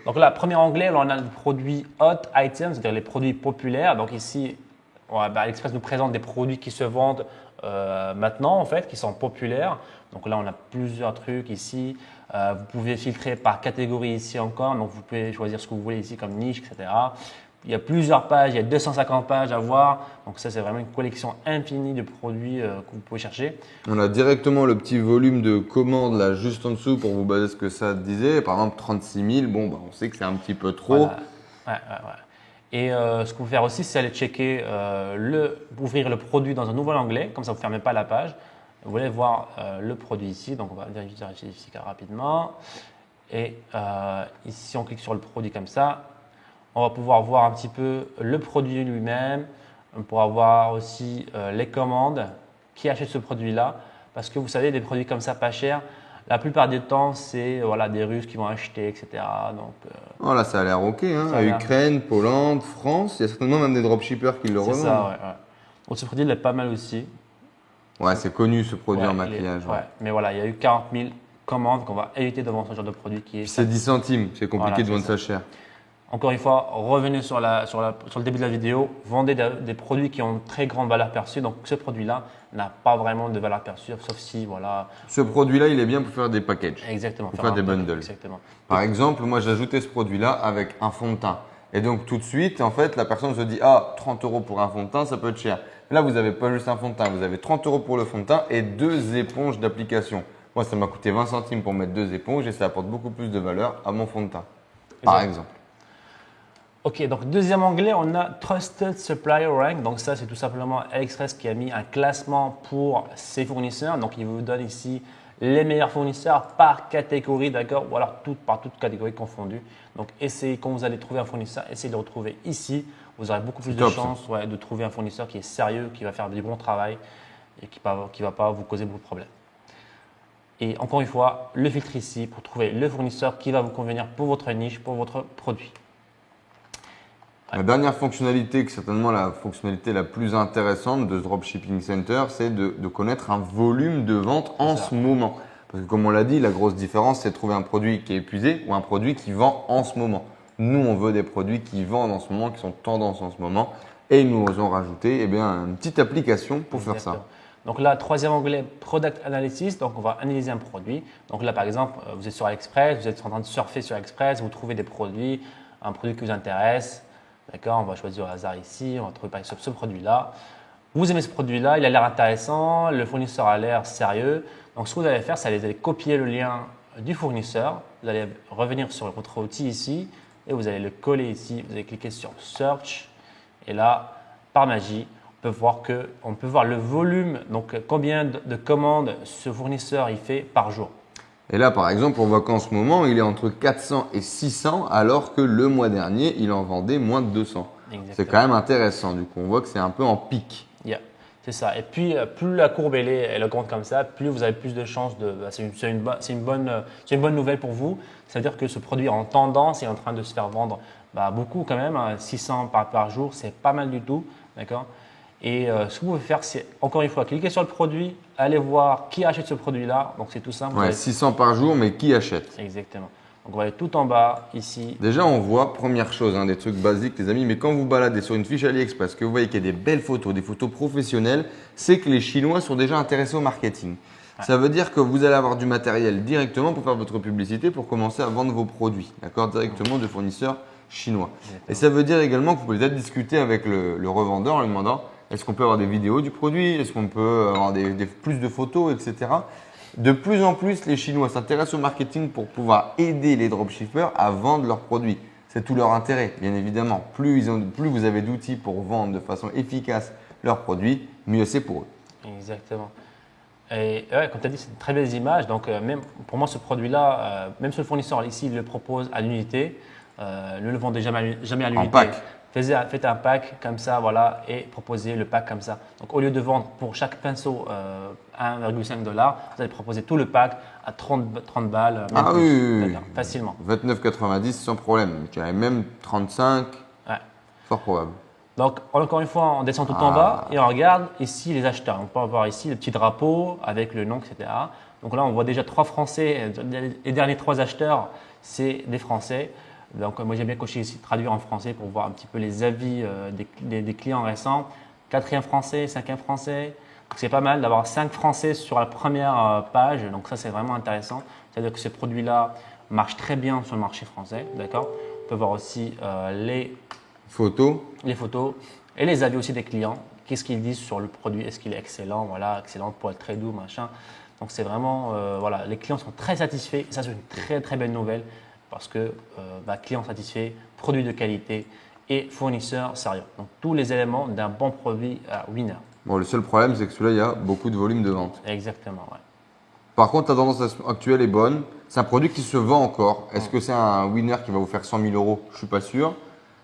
Speaker 2: Donc là, premier onglet, on a le produit Hot Items, c'est-à-dire les produits populaires. Donc ici, AliExpress nous présente des produits qui se vendent maintenant, en fait, qui sont populaires. Donc là, on a plusieurs trucs ici. Vous pouvez filtrer par catégorie ici encore. Donc vous pouvez choisir ce que vous voulez ici comme niche, etc. Il y a plusieurs pages, il y a 250 pages à voir. Donc ça, c'est vraiment une collection infinie de produits que vous pouvez chercher.
Speaker 3: On a directement le petit volume de commandes là juste en dessous pour vous baser ce que ça disait. Par exemple, 36 000, bon, on sait que c'est un petit peu trop.
Speaker 2: Voilà. Ouais. Et ce que vous pouvez faire aussi, c'est aller checker, ouvrir le produit dans un nouvel onglet. Comme ça, vous ne fermez pas la page. Vous allez voir le produit ici. Donc, on va vérifier ici rapidement. Et ici, on clique sur le produit comme ça. On va pouvoir voir un petit peu le produit lui-même. On pourra voir aussi les commandes qui achètent ce produit-là. Parce que vous savez, des produits comme ça pas chers, la plupart du temps, c'est des Russes qui vont acheter, etc. Donc,
Speaker 3: là, ça a l'air ok. Ukraine, Pologne, France, il y a certainement même des dropshippers qui le revendent.
Speaker 2: C'est ça, ouais. Donc, ce produit, il est pas mal aussi.
Speaker 3: Ouais, c'est connu ce produit en maquillage.
Speaker 2: Mais voilà, il y a eu 40 000 commandes qu'on va éviter de vendre ce genre de produit qui est.
Speaker 3: C'est 10 centimes, c'est compliqué de vendre ça cher.
Speaker 2: Encore une fois, revenez sur le début de la vidéo, vendez des produits qui ont une très grande valeur perçue. Donc ce produit-là n'a pas vraiment de valeur perçue, sauf si voilà.
Speaker 3: Ce produit-là, il est bien pour faire des packages.
Speaker 2: Exactement.
Speaker 3: Pour faire des bundles.
Speaker 2: Exactement.
Speaker 3: Par exemple, moi j'ai ajouté ce produit-là avec un fond de teint. Et donc tout de suite, en fait, la personne se dit 30 € pour un fond de teint, ça peut être cher. Là, vous n'avez pas juste un fond de teint, vous avez 30 € pour le fond de teint et 2 éponges d'application. Moi, ça m'a coûté 20 centimes pour mettre 2 éponges et ça apporte beaucoup plus de valeur à mon fond de teint. Par exemple.
Speaker 2: Ok, donc deuxième onglet, on a Trusted Supplier Rank. Donc ça, c'est tout simplement AliExpress qui a mis un classement pour ses fournisseurs. Donc il vous donne ici les meilleurs fournisseurs par catégorie, d'accord, ou alors par toute catégorie confondue. Donc essayez, quand vous allez trouver un fournisseur, essayez de le retrouver ici. Vous aurez beaucoup plus de chances de trouver un fournisseur qui est sérieux, qui va faire du bon travail et qui ne va pas vous causer beaucoup de problèmes. Et encore une fois, le filtre ici pour trouver le fournisseur qui va vous convenir pour votre niche, pour votre produit.
Speaker 3: La dernière fonctionnalité, qui est certainement la fonctionnalité la plus intéressante de ce Dropshipping Center, c'est de connaître un volume de vente en ce moment. Parce que comme on l'a dit, la grosse différence, c'est de trouver un produit qui est épuisé ou un produit qui vend en ce moment. Nous, on veut des produits qui vendent en ce moment, qui sont tendance en ce moment. Et nous avons rajouté une petite application pour faire ça.
Speaker 2: Donc là, troisième onglet, Product Analysis. Donc, on va analyser un produit. Donc là, par exemple, vous êtes sur AliExpress, vous êtes en train de surfer sur AliExpress, vous trouvez des produits, un produit qui vous intéresse. D'accord, on va choisir au hasard ici, on va trouver par exemple ce produit-là. Vous aimez ce produit-là, il a l'air intéressant, le fournisseur a l'air sérieux. Donc, ce que vous allez faire, c'est aller copier le lien du fournisseur. Vous allez revenir sur votre outil ici, et vous allez le coller ici. Vous allez cliquer sur Search et là, par magie, on peut voir le volume, donc combien de commandes ce fournisseur il fait par jour.
Speaker 3: Et là, par exemple, on voit qu'en ce moment, il est entre 400 et 600, alors que le mois dernier, il en vendait moins de 200.
Speaker 2: Exactement.
Speaker 3: C'est quand même intéressant. Du coup, on voit que c'est un peu en pic.
Speaker 2: Yeah, c'est ça. Et puis, plus la courbe elle est grande comme ça, plus vous avez plus de chances de. C'est une bonne nouvelle pour vous. C'est-à-dire que ce produit en tendance est en train de se faire vendre beaucoup quand même. 600 par jour, c'est pas mal du tout. D'accord. Et ce que vous pouvez faire, c'est encore une fois cliquer sur le produit, aller voir qui achète ce produit-là. Donc, c'est tout simple.
Speaker 3: Ouais, 600 par jour, mais qui achète?
Speaker 2: Exactement. Donc, on va aller tout en bas, ici.
Speaker 3: Déjà, on voit, première chose, des trucs basiques, les amis, mais quand vous baladez sur une fiche AliExpress, que vous voyez qu'il y a des belles photos, des photos professionnelles, c'est que les Chinois sont déjà intéressés au marketing. Ouais. Ça veut dire que vous allez avoir du matériel directement pour faire votre publicité, pour commencer à vendre vos produits, d'accord, directement de fournisseurs chinois. Exactement. Et ça veut dire également que vous pouvez peut-être discuter avec le revendeur en lui demandant est-ce qu'on peut avoir des vidéos du produit, est-ce qu'on peut avoir plus de photos, etc. De plus en plus, les Chinois s'intéressent au marketing pour pouvoir aider les dropshippers à vendre leurs produits. C'est tout leur intérêt, bien évidemment. Plus vous avez d'outils pour vendre de façon efficace leurs produits, mieux c'est pour eux.
Speaker 2: Exactement. Et ouais, comme tu as dit, c'est une très belle image. Donc, même pour moi, ce produit-là, même si le fournisseur ici le propose à l'unité, ne le vendez jamais à l'unité.
Speaker 3: En pack.
Speaker 2: Faites un pack comme ça, voilà, et proposez le pack comme ça. Donc, au lieu de vendre pour chaque pinceau 1,5 $, vous allez proposer tout le pack à 30 balles.
Speaker 3: Ah
Speaker 2: plus,
Speaker 3: oui,
Speaker 2: facilement.
Speaker 3: 29,90 sans problème. Je dirais même 35,
Speaker 2: ouais.
Speaker 3: Fort probable.
Speaker 2: Donc, encore une fois, on descend tout en bas et on regarde ici les acheteurs. On peut voir ici le petit drapeau avec le nom, etc. Donc là, on voit déjà 3 Français. Les derniers 3 acheteurs, c'est des Français. Donc, moi, j'aime bien cocher ici, traduire en français pour voir un petit peu les avis des clients récents. 4e Français, 5e Français. Donc, c'est pas mal d'avoir 5 Français sur la première page. Donc, ça, c'est vraiment intéressant. C'est-à-dire que ce produit-là marche très bien sur le marché français. D'accord. On peut voir aussi les photos et les avis aussi des clients. Qu'est-ce qu'ils disent sur le produit? Est-ce qu'il est excellent? Voilà, excellent, poil très doux, machin. Donc, c'est vraiment, voilà, les clients sont très satisfaits. Et ça, c'est une très, très belle nouvelle. Parce que client satisfait, produit de qualité et fournisseur sérieux. Donc, tous les éléments d'un bon produit winner.
Speaker 3: Bon, le seul problème, c'est que celui-là, il y a beaucoup de volume de vente.
Speaker 2: Exactement, ouais.
Speaker 3: Par contre, la tendance actuelle est bonne. C'est un produit qui se vend encore. Est-ce que c'est un winner qui va vous faire 100 000 €? Je ne suis pas sûr.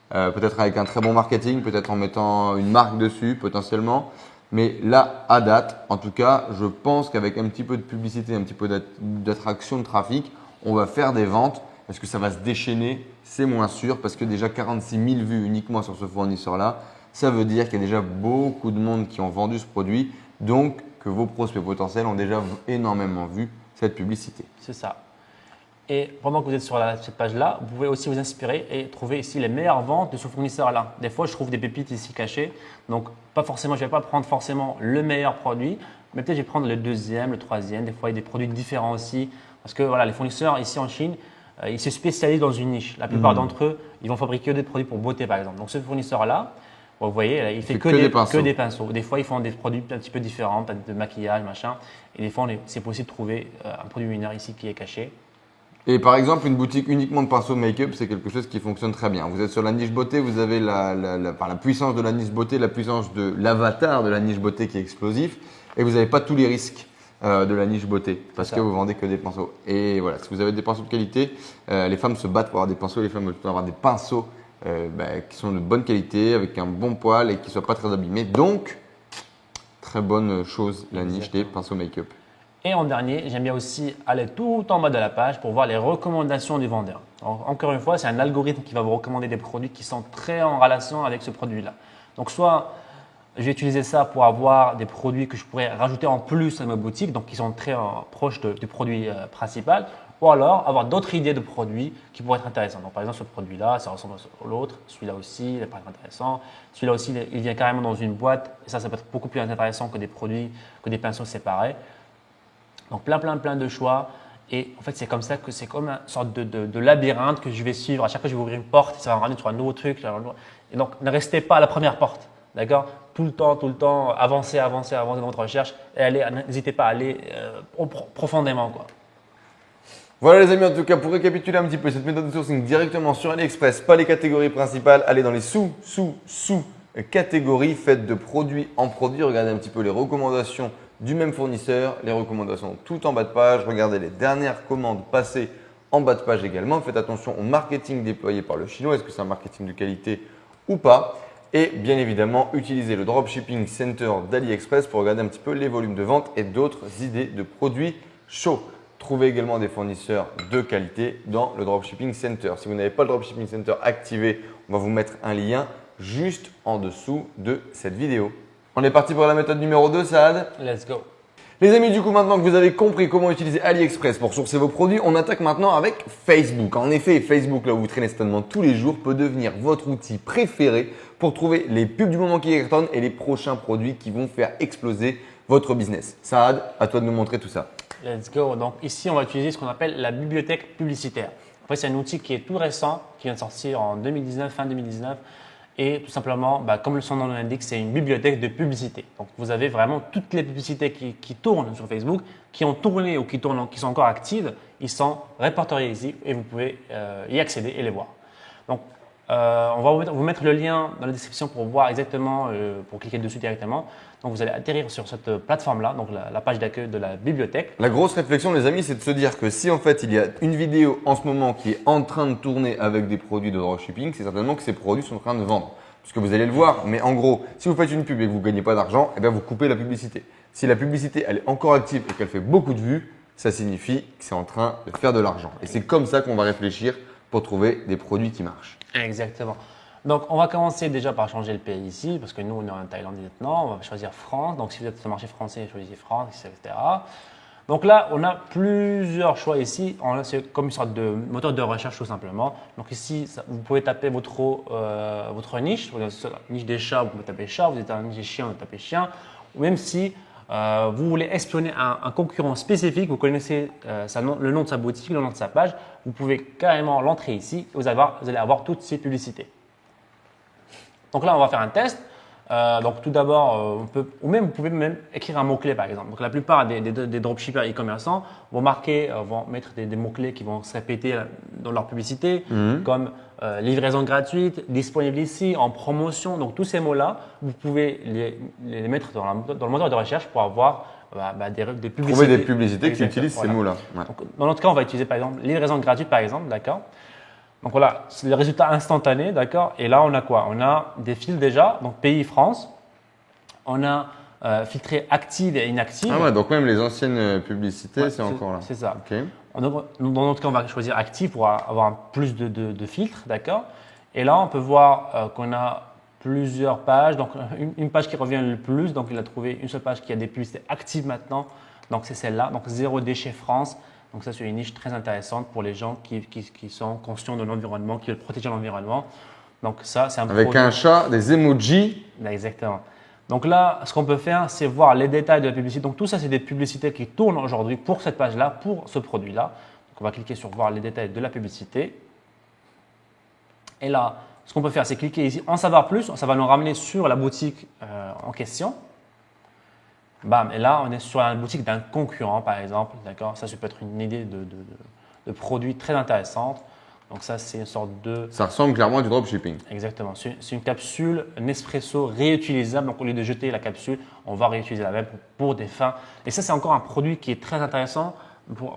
Speaker 3: Peut-être avec un très bon marketing, peut-être en mettant une marque dessus, potentiellement. Mais là, à date, en tout cas, je pense qu'avec un petit peu de publicité, un petit peu d'attraction de trafic, on va faire des ventes. Est-ce que ça va se déchaîner? C'est moins sûr parce que déjà 46 000 vues uniquement sur ce fournisseur-là, ça veut dire qu'il y a déjà beaucoup de monde qui ont vendu ce produit, donc que vos prospects potentiels ont déjà énormément vu cette publicité.
Speaker 2: C'est ça. Et pendant que vous êtes sur cette page-là, vous pouvez aussi vous inspirer et trouver ici les meilleures ventes de ce fournisseur-là. Des fois, je trouve des pépites ici cachées. Donc, pas forcément, je ne vais pas prendre forcément le meilleur produit, mais peut-être je vais prendre le 2e, le 3e. Des fois, il y a des produits différents aussi. Parce que voilà, les fournisseurs ici en Chine, ils se spécialisent dans une niche. La plupart d'entre eux, ils vont fabriquer des produits pour beauté, par exemple. Donc, ce fournisseur-là, vous voyez, là, il fait que des pinceaux. Des fois, ils font des produits un petit peu différents, peut-être de maquillage, machin. Et des fois, c'est possible de trouver un produit winner ici qui est caché.
Speaker 3: Et par exemple, une boutique uniquement de pinceaux make-up, c'est quelque chose qui fonctionne très bien. Vous êtes sur la niche beauté, vous avez la puissance de la niche beauté, la puissance de l'avatar de la niche beauté qui est explosif. Et vous n'avez pas tous les risques de la niche beauté parce que vous vendez que des pinceaux. Et voilà, si vous avez des pinceaux de qualité, les femmes se battent pour avoir des pinceaux, les femmes veulent avoir des pinceaux qui sont de bonne qualité, avec un bon poil et qui ne soient pas très abîmés. Donc, très bonne chose, la niche des pinceaux make-up.
Speaker 2: Et en dernier, j'aime bien aussi aller tout en bas de la page pour voir les recommandations du vendeur. Donc, encore une fois, c'est un algorithme qui va vous recommander des produits qui sont très en relation avec ce produit-là. Donc, soit je vais utiliser ça pour avoir des produits que je pourrais rajouter en plus à ma boutique, donc qui sont très proches du produit principal, ou alors avoir d'autres idées de produits qui pourraient être intéressants. Donc, par exemple, ce produit-là, ça ressemble à l'autre, celui-là aussi, il n'est pas intéressant. Celui-là aussi, il vient carrément dans une boîte, et ça peut être beaucoup plus intéressant que des produits, que des pinceaux séparés. Donc, plein de choix. Et en fait, c'est comme ça que c'est comme une sorte de labyrinthe que je vais suivre. À chaque fois que je vais ouvrir une porte, ça va me ramener sur un nouveau truc. Et donc, ne restez pas à la première porte. D'accord? Tout le temps, avancez dans votre recherche et n'hésitez pas à aller profondément, quoi.
Speaker 3: Voilà les amis, en tout cas pour récapituler un petit peu cette méthode de sourcing directement sur AliExpress, pas les catégories principales, allez dans les sous-catégories faites de produit en produit, regardez un petit peu les recommandations du même fournisseur, les recommandations tout en bas de page, regardez les dernières commandes passées en bas de page également, faites attention au marketing déployé par le chinois, est-ce que c'est un marketing de qualité ou pas? Et bien évidemment, utilisez le Dropshipping Center d'AliExpress pour regarder un petit peu les volumes de vente et d'autres idées de produits chauds. Trouvez également des fournisseurs de qualité dans le Dropshipping Center. Si vous n'avez pas le Dropshipping Center activé, on va vous mettre un lien juste en dessous de cette vidéo. On est parti pour la méthode numéro 2, Saad.
Speaker 2: Let's go.
Speaker 3: Les amis, du coup, maintenant que vous avez compris comment utiliser AliExpress pour sourcer vos produits, on attaque maintenant avec Facebook. En effet, Facebook, là où vous traînez certainement tous les jours, peut devenir votre outil préféré pour trouver les pubs du moment qui cartonnent et les prochains produits qui vont faire exploser votre business. Saad, à toi de nous montrer tout ça.
Speaker 2: Let's go. Donc ici, on va utiliser ce qu'on appelle la bibliothèque publicitaire. En fait, c'est un outil qui est tout récent, qui vient de sortir en 2019, fin 2019. Et tout simplement, comme son nom l'indique, c'est une bibliothèque de publicité. Donc vous avez vraiment toutes les publicités qui tournent sur Facebook, qui ont tourné ou qui sont encore actives, ils sont répertoriés ici et vous pouvez y accéder et les voir. Donc on va vous mettre le lien dans la description pour voir exactement, pour cliquer dessus directement. Donc vous allez atterrir sur cette plateforme-là, donc la page d'accueil de la bibliothèque.
Speaker 3: La grosse réflexion, les amis, c'est de se dire que si en fait il y a une vidéo en ce moment qui est en train de tourner avec des produits de dropshipping, c'est certainement que ces produits sont en train de vendre. Puisque vous allez le voir, mais en gros, si vous faites une pub et que vous ne gagnez pas d'argent, eh bien vous coupez la publicité. Si la publicité elle est encore active et qu'elle fait beaucoup de vues, ça signifie que c'est en train de faire de l'argent. Et c'est comme ça qu'on va réfléchir pour trouver des produits qui marchent.
Speaker 2: Exactement. Donc, on va commencer déjà par changer le pays ici, parce que nous, on est en Thaïlande maintenant. On va choisir France. Donc, si vous êtes sur le marché français, choisissez France, etc. Donc là, on a plusieurs choix ici. C'est comme une sorte de moteur de recherche tout simplement. Donc ici, vous pouvez taper votre niche. Vous êtes sur la niche des chats, vous pouvez taper chat. Vous êtes dans la niche des chiens, vous taper chien. Ou même si vous voulez espionner un concurrent spécifique, vous connaissez le nom de sa boutique, le nom de sa page, vous pouvez carrément l'entrer ici et vous allez avoir toutes ces publicités. Donc là, on va faire un test. Donc tout d'abord, vous pouvez même écrire un mot-clé par exemple. Donc la plupart des dropshippers e-commerçants vont mettre des mots-clés qui vont se répéter dans leur publicité, comme livraison gratuite, disponible ici, en promotion. Donc tous ces mots-là, vous pouvez les mettre dans le moteur de recherche pour avoir des publicités.
Speaker 3: Trouver des publicités qui utilisent ces mots-là. Ouais.
Speaker 2: Donc, dans notre cas, on va utiliser par exemple livraison gratuite par exemple, d'accord. Donc voilà, c'est le résultat instantané, d'accord. Et là, on a quoi? On a des fils déjà, donc pays France. On a filtré active et inactive.
Speaker 3: Ah ouais, donc même les anciennes publicités,
Speaker 2: Ouais,
Speaker 3: c'est encore là.
Speaker 2: C'est ça.
Speaker 3: Ok.
Speaker 2: Dans notre cas, on va choisir active pour avoir plus de filtres, d'accord. Et là, on peut voir qu'on a plusieurs pages. Donc une page qui revient le plus, donc il a trouvé une seule page qui a des publicités actives maintenant. Donc c'est celle-là, donc zéro déchet France. Donc ça, c'est une niche très intéressante pour les gens qui sont conscients de l'environnement, qui veulent protéger l'environnement. Donc ça, c'est un
Speaker 3: Avec
Speaker 2: produit.
Speaker 3: un chat, des emojis.
Speaker 2: Exactement. Donc là, ce qu'on peut faire, c'est voir les détails de la publicité. Donc tout ça, c'est des publicités qui tournent aujourd'hui pour cette page-là, pour ce produit-là. Donc on va cliquer sur voir les détails de la publicité. Et là, ce qu'on peut faire, c'est cliquer ici en savoir plus. Ça va nous ramener sur la boutique en question. Bam, et là, on est sur la boutique d'un concurrent, par exemple. D'accord, ça peut être une idée de produit très intéressante. Donc ça, c'est une sorte de…
Speaker 3: Ça ressemble clairement à du dropshipping.
Speaker 2: Exactement. C'est une capsule Nespresso réutilisable. Donc au lieu de jeter la capsule, on va réutiliser la même pour des fins. Et ça, c'est encore un produit qui est très intéressant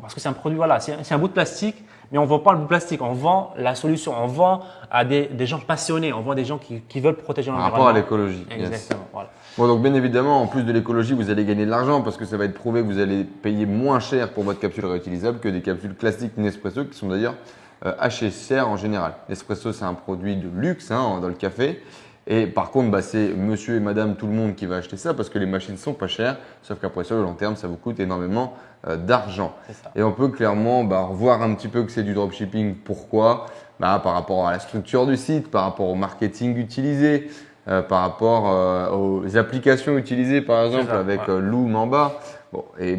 Speaker 2: parce que c'est un produit, voilà, c'est un bout de plastique, mais on ne vend pas le bout de plastique, on vend la solution, on vend à des gens passionnés, on vend des gens qui veulent protéger l'environnement.
Speaker 3: Par rapport à l'écologie.
Speaker 2: Exactement.
Speaker 3: Yes.
Speaker 2: Voilà.
Speaker 3: Bon, donc bien évidemment, en plus de l'écologie, vous allez gagner de l'argent parce que ça va être prouvé que vous allez payer moins cher pour votre capsule réutilisable que des capsules classiques Nespresso qui sont d'ailleurs assez chères en général. Nespresso, c'est un produit de luxe dans le café. Et par contre, c'est monsieur et madame tout le monde qui va acheter ça parce que les machines sont pas chères. Sauf qu'après sur le long terme, ça vous coûte énormément d'argent. Et on peut clairement revoir un petit peu que c'est du dropshipping. Pourquoi? Par rapport à la structure du site, par rapport au marketing utilisé, par rapport aux applications utilisées par exemple avec Loom en bas. Bon, et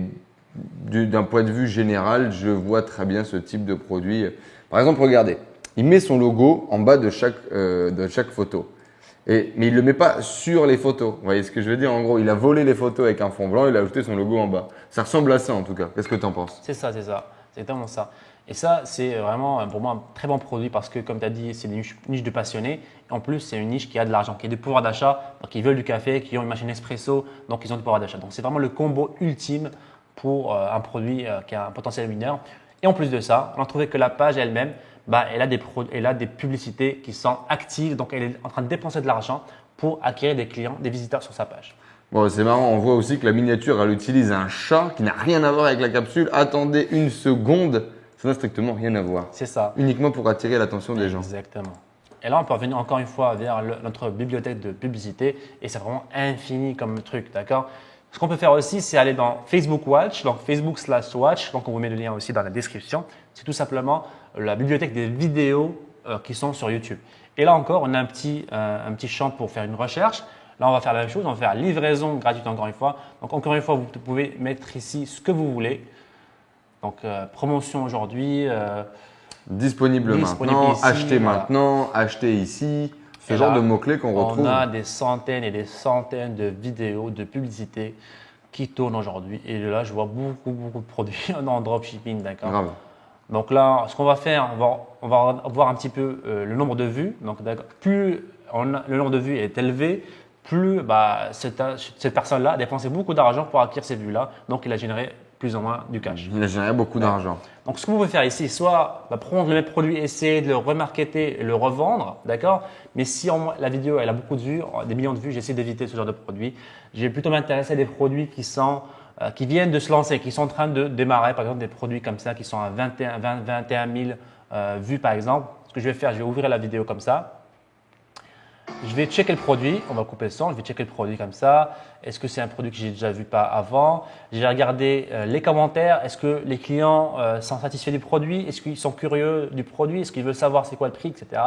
Speaker 3: d'un point de vue général, je vois très bien ce type de produit. Par exemple, regardez, il met son logo en bas de chaque photo. Mais il ne le met pas sur les photos. Vous voyez ce que je veux dire? En gros, il a volé les photos avec un fond blanc, il a ajouté son logo en bas. Ça ressemble à ça en tout cas. Qu'est-ce que tu en penses?
Speaker 2: C'est ça. C'est exactement ça. Et ça, c'est vraiment pour moi un très bon produit parce que, comme tu as dit, c'est une niche de passionnés. En plus, c'est une niche qui a de l'argent, qui a du pouvoir d'achat, donc ils veulent du café, qui ont une machine espresso, donc ils ont du pouvoir d'achat. Donc, c'est vraiment le combo ultime pour un produit qui a un potentiel mineur. Et en plus de ça, on a trouvé que la page elle-même, elle a des publicités qui sont actives, donc elle est en train de dépenser de l'argent pour acquérir des clients, des visiteurs sur sa page.
Speaker 3: Bon, c'est marrant, on voit aussi que la miniature, elle utilise un chat qui n'a rien à voir avec la capsule. Attendez une seconde, ça n'a strictement rien à voir.
Speaker 2: C'est ça.
Speaker 3: Uniquement pour attirer l'attention des gens.
Speaker 2: Exactement. Et là, on peut revenir encore une fois vers notre bibliothèque de publicité et c'est vraiment infini comme truc, d'accord? Ce qu'on peut faire aussi, c'est aller dans Facebook Watch, donc Facebook/Watch, donc on vous met le lien aussi dans la description. C'est tout simplement la bibliothèque des vidéos qui sont sur YouTube. Et là encore, on a un petit champ pour faire une recherche. Là, on va faire la même chose, on va faire livraison gratuite encore une fois. Donc, encore une fois, vous pouvez mettre ici ce que vous voulez. Donc, promotion aujourd'hui.
Speaker 3: Disponible maintenant,
Speaker 2: ici,
Speaker 3: acheter
Speaker 2: voilà.
Speaker 3: maintenant, acheter ici. Ce
Speaker 2: Et
Speaker 3: genre
Speaker 2: là,
Speaker 3: de mots-clés qu'on retrouve.
Speaker 2: On a des centaines et des centaines de vidéos, de publicités qui tournent aujourd'hui. Et là, je vois beaucoup de produits en dropshipping, d'accord?
Speaker 3: Grave.
Speaker 2: Donc là, ce qu'on va faire, on va voir un petit peu le nombre de vues. Donc, plus le nombre de vues est élevé, plus cette personne-là a dépensé beaucoup d'argent pour acquérir ces vues-là. Donc, il a généré plus ou moins du cash.
Speaker 3: Il a généré beaucoup d'argent.
Speaker 2: Donc, ce que vous pouvez faire ici, soit prendre le même produit, essayer de le remarketer et le revendre, d'accord? Mais si la vidéo elle a beaucoup de vues, des millions de vues, j'essaie d'éviter ce genre de produits. Je vais plutôt m'intéresser à des produits qui viennent de se lancer, qui sont en train de démarrer. Par exemple, des produits comme ça qui sont à 21 000 vues par exemple. Ce que je vais faire, je vais ouvrir la vidéo comme ça. Je vais checker le produit, on va couper le son, je vais checker le produit comme ça. Est-ce que c'est un produit que j'ai déjà vu pas avant? Je vais regarder les commentaires. Est-ce que les clients sont satisfaits du produit? Est-ce qu'ils sont curieux du produit? Est-ce qu'ils veulent savoir c'est quoi le prix, etc.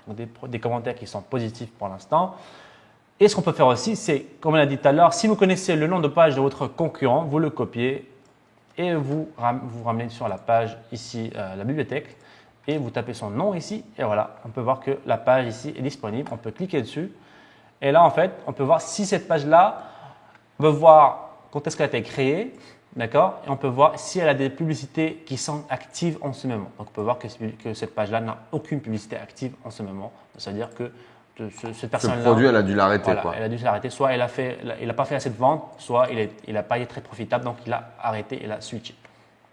Speaker 2: Donc des commentaires qui sont positifs pour l'instant. Et ce qu'on peut faire aussi, c'est, comme on a dit tout à l'heure, si vous connaissez le nom de page de votre concurrent, vous le copiez et vous ramenez sur la page ici, la bibliothèque. Et vous tapez son nom ici et voilà, on peut voir que la page ici est disponible. On peut cliquer dessus et là en fait, on peut voir si cette page-là, on peut voir quand est-ce qu'elle a été créée, d'accord? Et on peut voir si elle a des publicités qui sont actives en ce moment. Donc on peut voir que cette page-là n'a aucune publicité active en ce moment. C'est-à-dire que cette personne-là,
Speaker 3: Ce produit, elle a dû l'arrêter.
Speaker 2: voilà,
Speaker 3: Quoi.
Speaker 2: elle a dû l'arrêter. Soit il n'a pas fait assez de ventes, soit il n'a pas été très profitable, donc il a arrêté et il a switché.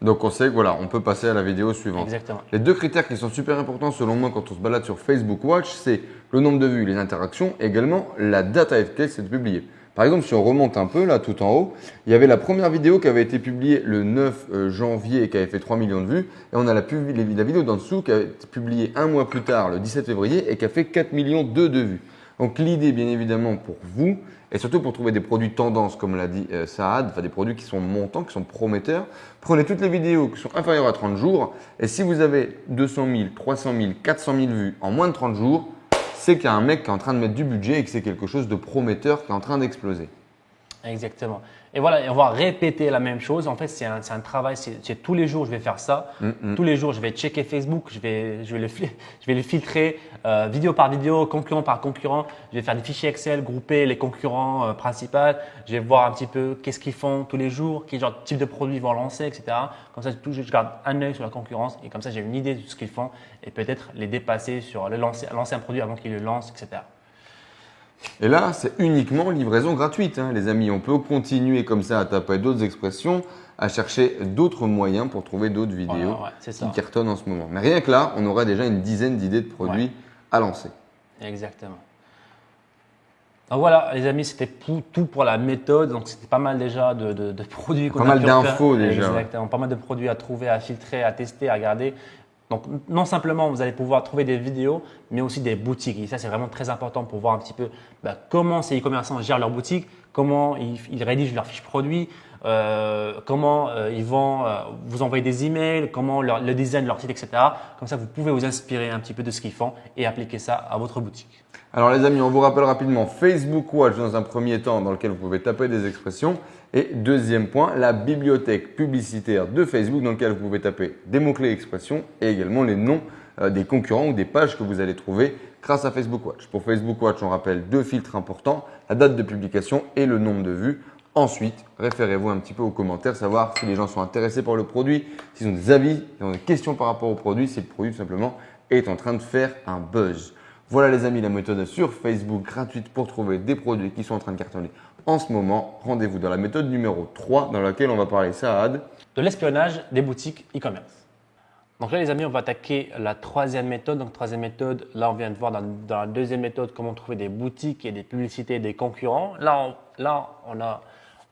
Speaker 3: Donc on sait que voilà, on peut passer à la vidéo suivante.
Speaker 2: Exactement.
Speaker 3: Les deux critères qui sont super importants selon moi quand on se balade sur Facebook Watch, c'est le nombre de vues, les interactions, et également la date à laquelle c'est publié. Par exemple, si on remonte un peu là tout en haut, il y avait la première vidéo qui avait été publiée le 9 janvier et qui avait fait 3 millions de vues. Et on a la vidéo d'en dessous qui a été publiée un mois plus tard, le 17 février, et qui a fait 4 millions de vues. Donc l'idée, bien évidemment, pour vous, et surtout pour trouver des produits tendance, comme l'a dit Saad, enfin des produits qui sont montants, qui sont prometteurs, prenez toutes les vidéos qui sont inférieures à 30 jours. Et si vous avez 200 000, 300 000, 400 000 vues en moins de 30 jours, c'est qu'il y a un mec qui est en train de mettre du budget et que c'est quelque chose de prometteur qui est en train d'exploser.
Speaker 2: Exactement. Et voilà, et on va répéter la même chose. En fait, c'est un travail, c'est tous les jours, je vais faire ça. Tous les jours, je vais checker Facebook, je vais le filtrer vidéo par vidéo, concurrent par concurrent. Je vais faire des fichiers Excel, grouper les concurrents principaux. Je vais voir un petit peu qu'est-ce qu'ils font tous les jours, quel genre de type de produit ils vont lancer, etc. Comme ça, je garde un œil sur la concurrence et comme ça, j'ai une idée de ce qu'ils font et peut-être les dépasser sur lancer un produit avant qu'ils le lancent, etc.
Speaker 3: Et là, c'est uniquement livraison gratuite, hein, les amis. On peut continuer comme ça à taper d'autres expressions, à chercher d'autres moyens pour trouver d'autres vidéos qui cartonnent en ce moment. Mais rien que là, on aurait déjà une dizaine d'idées de produits à lancer.
Speaker 2: Exactement. Donc voilà, les amis, c'était tout pour la méthode. Donc c'était pas mal déjà de produits qu'on a pu faire.
Speaker 3: Pas mal d'infos déjà.
Speaker 2: Exactement, pas mal de produits à trouver, à filtrer, à tester, à regarder. Donc, non simplement, vous allez pouvoir trouver des vidéos, mais aussi des boutiques. Et ça, c'est vraiment très important pour voir un petit peu comment ces e-commerçants gèrent leur boutique, comment ils rédigent leurs fiches produits, comment ils vont vous envoyer des emails, comment le design de leur site, etc. Comme ça, vous pouvez vous inspirer un petit peu de ce qu'ils font et appliquer ça à votre boutique.
Speaker 3: Alors les amis, on vous rappelle rapidement Facebook Watch dans un premier temps dans lequel vous pouvez taper des expressions. Et deuxième point, la bibliothèque publicitaire de Facebook dans laquelle vous pouvez taper des mots-clés expressions et également les noms des concurrents ou des pages que vous allez trouver grâce à Facebook Watch. Pour Facebook Watch, on rappelle deux filtres importants, la date de publication et le nombre de vues. Ensuite, référez-vous un petit peu aux commentaires, savoir si les gens sont intéressés par le produit, s'ils ont des avis, s'ils ont des questions par rapport au produit, si le produit tout simplement est en train de faire un buzz. Voilà les amis, la méthode sur Facebook gratuite pour trouver des produits qui sont en train de cartonner en ce moment. Rendez-vous dans la méthode numéro 3 dans laquelle on va parler, Saad,
Speaker 2: de l'espionnage des boutiques e-commerce. Donc là, les amis, on va attaquer la troisième méthode. Donc, troisième méthode, là, on vient de voir dans la deuxième méthode comment trouver des boutiques et des publicités des concurrents. Là,